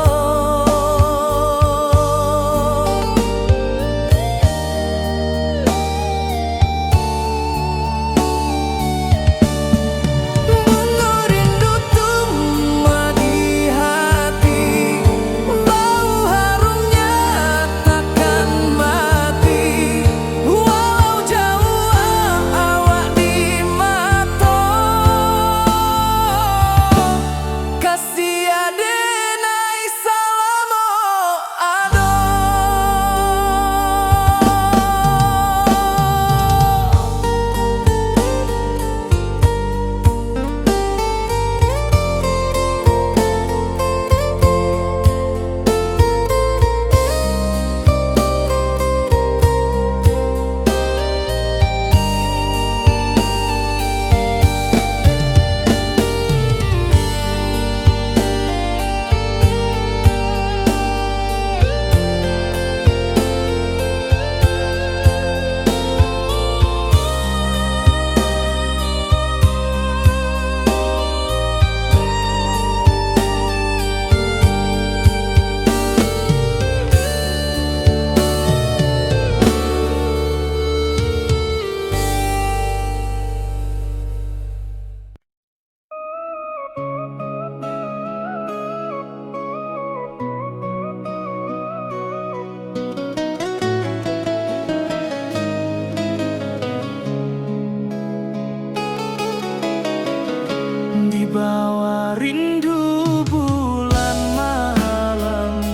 bawa rindu bulan malam.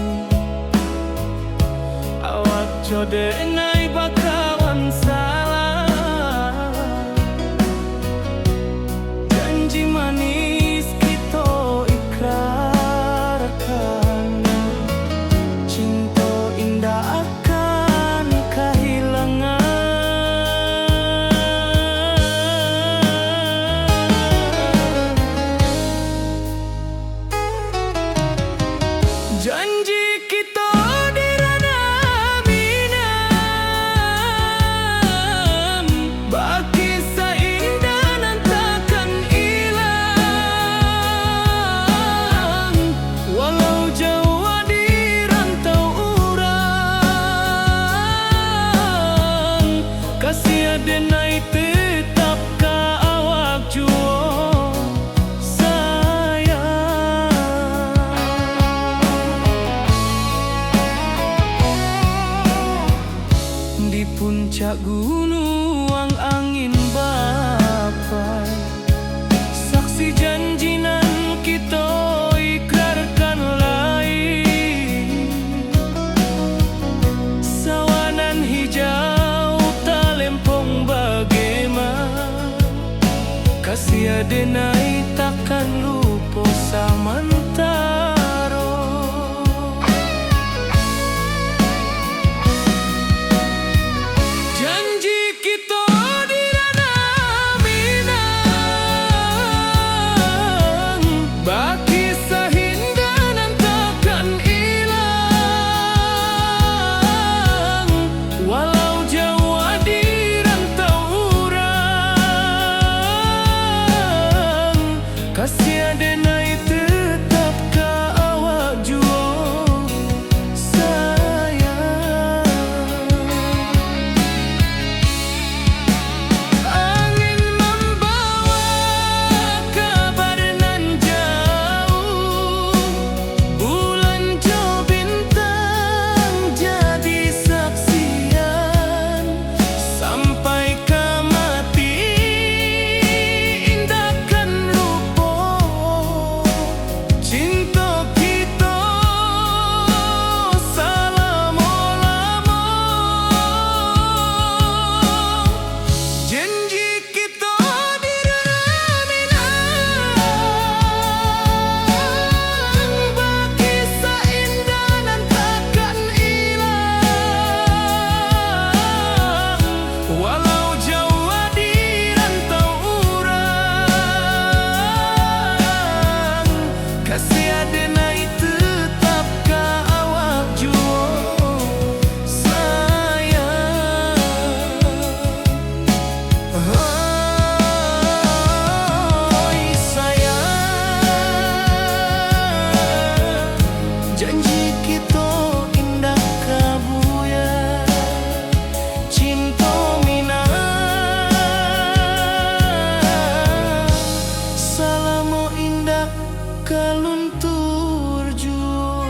Awak jode nai bakawan salah. Janji manis kita ikrarkan, cinta indah akan kehilangan. Janji kita di ranah minam, baki seindah nan takkan hilang. Walau jauh di rantau urang, kasih adenai tetap ka awak juo di puncak gunung angin bapai. Saksi janji nan kita ikrarkan lain. Sawanan hijau talempong bagaimana, kasih adenai takkan lupa samantara. Janji kita di ranah minang, baki sahindah nan takkan hilang. Walau jauh di rantau urang, kasih adenai tetap ka awak juo sayang. Angin membawa kabar nan jauh, bulan jo bintang jadi saksian. Sampai ke mati indahkan lupa cinta kita selama-lama. Janji kita di ranah minang, baki seindah nan takkan hilang. Walau jauh di rantau urang, kasih adenai tetap ka awak juo sayang. Oi sayang, janji kita indah kabuya, cinta minang, salamo indah kaluntur juo.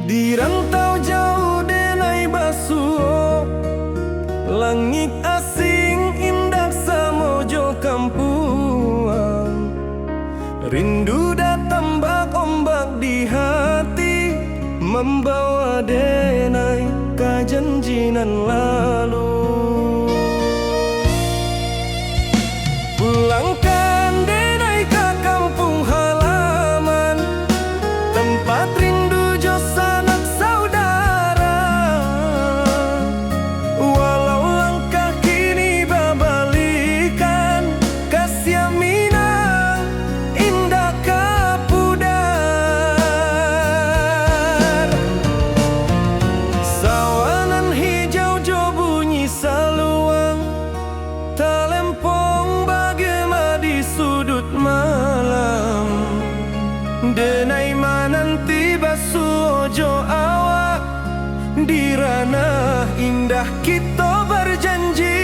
Di rantau jauh denai basuh, langit asing indah samojo kampuang. Rindu datang bak ombak di hati, membawa denai ka janjinan lalu. Pulangkan denai ka kampung halaman, tempat rindu jo sanak saudara. Walau langkah kini babalikan, kasih kita berjanji.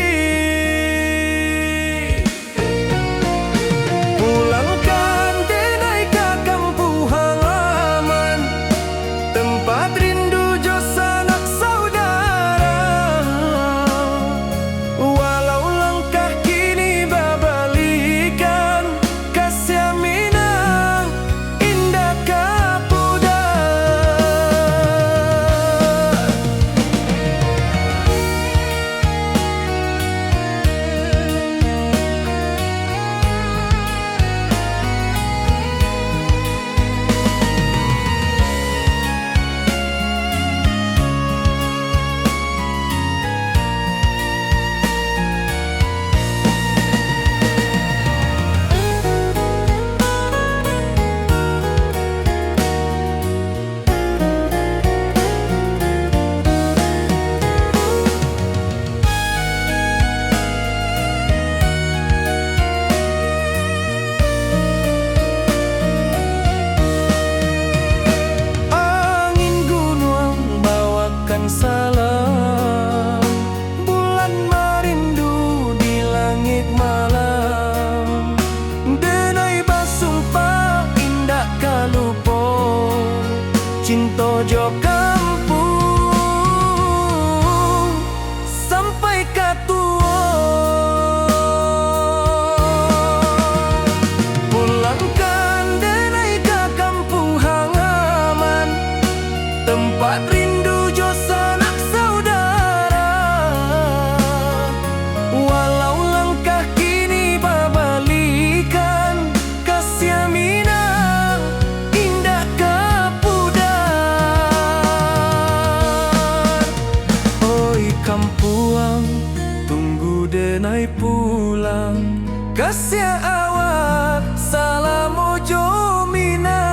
Pulangkan denai ke kampung halaman, tempat rindu jo sanak saudara. Walau langkah kini babalikan, kasih minang indah kapudar. Angin gunung bawakan salam, bulan merindu di langit malam. Denai basumpah indah kalupo, cinta jo kampung sampai katua. Pulangkan denai ke kampung halaman, tempat rindu jo sanak saudara. Walau langkah kini babalikan, kasih minang indah kapudar. Oi kampuang, tunggu denai pulang, kasih awak salam ojo minang.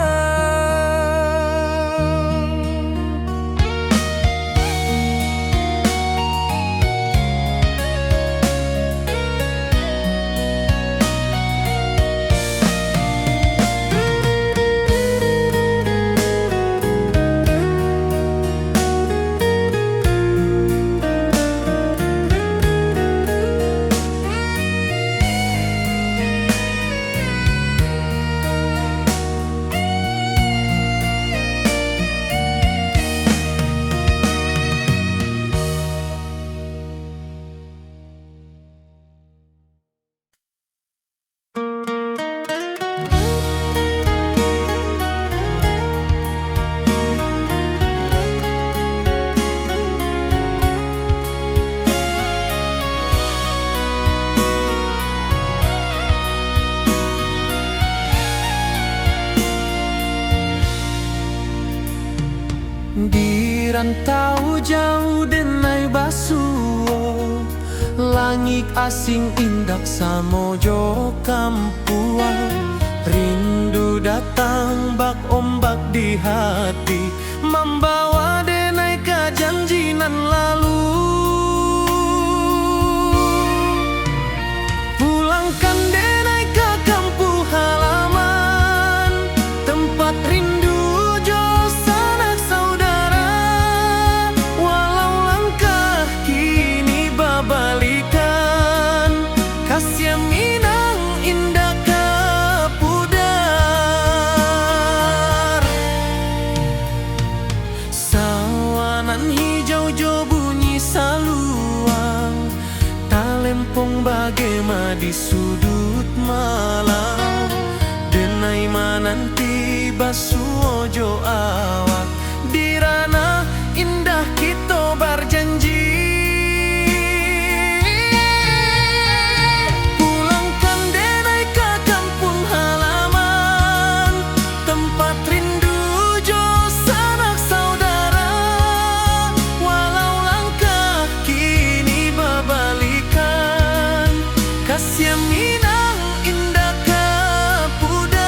Di rantau jauh denai basuo, langit asing indak samojo kampuang. Rindu datang bak ombak di hati, membawa denai ke janji nan lalu. Pulangkan denai ke kampung halaman, tempat rindu jo sanak saudara. Walau langkah kini babalikan, kasih minang indah kapudar. Sawanan hijau jo bunyi saluang, talempong bagema di sudut malam. Denai mananti basuo jo awak, di ranah indah kita berjanji. Pulangkan denai ke kampung halaman, tempat rindu jo sanak saudara. Walau langkah kini babalikan, kasih minang indah kapudar.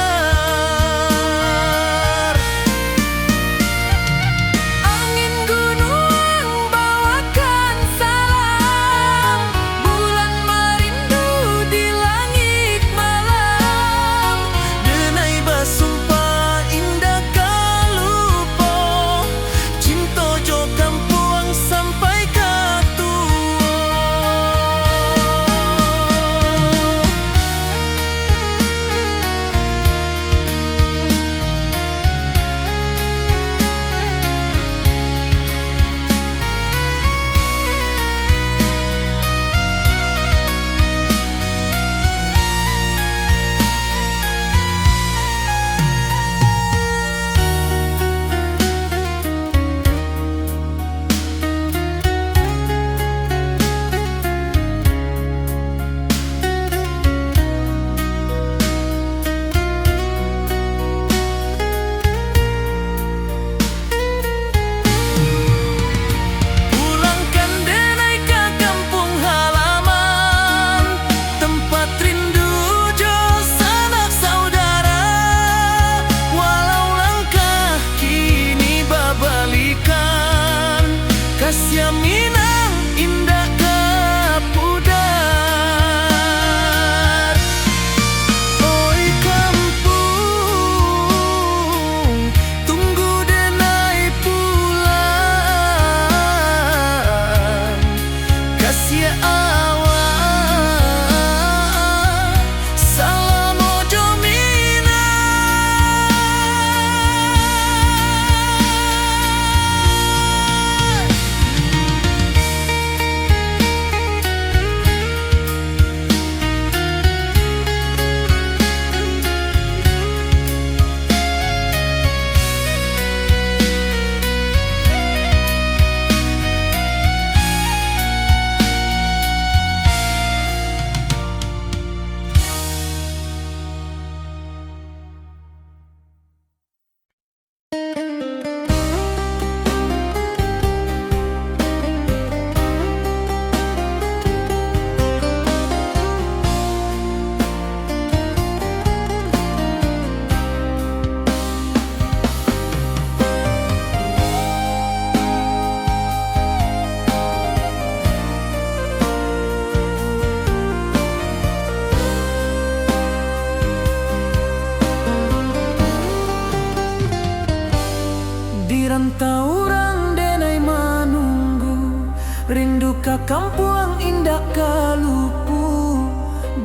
cinta urang denai manunggu, rindu ka kampuang indah kalupu,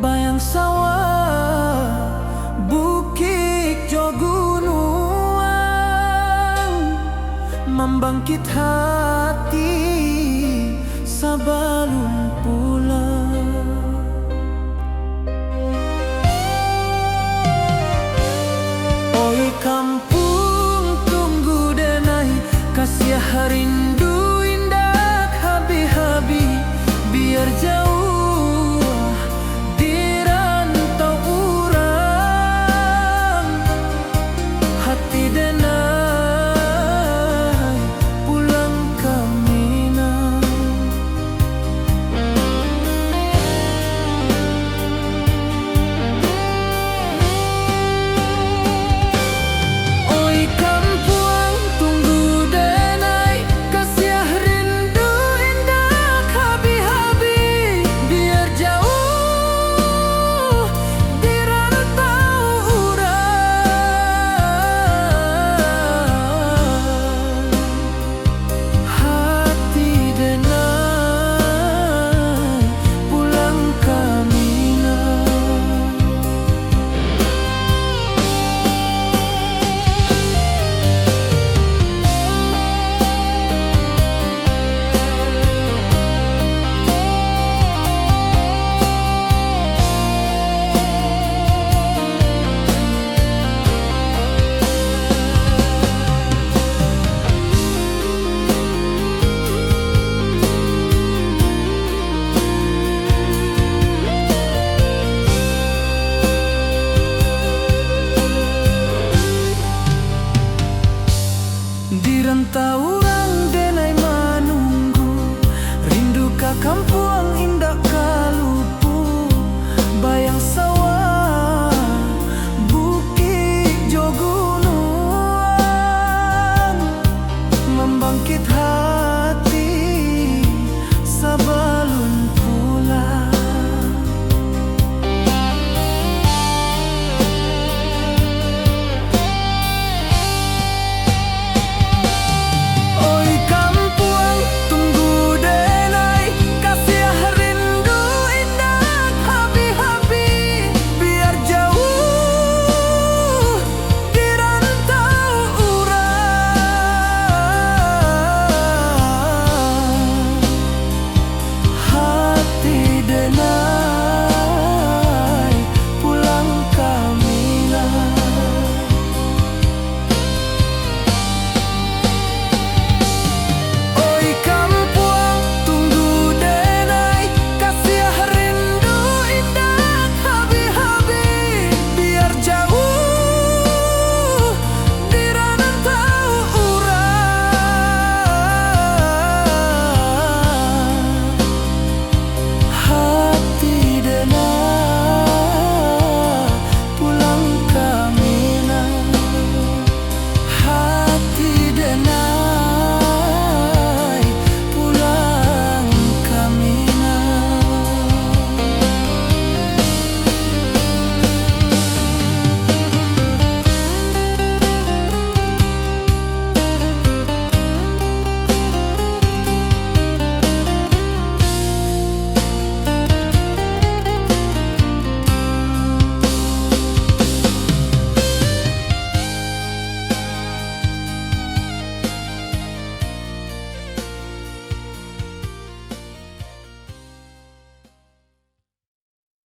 bayang sawah bukit jo gunung, membangkit hati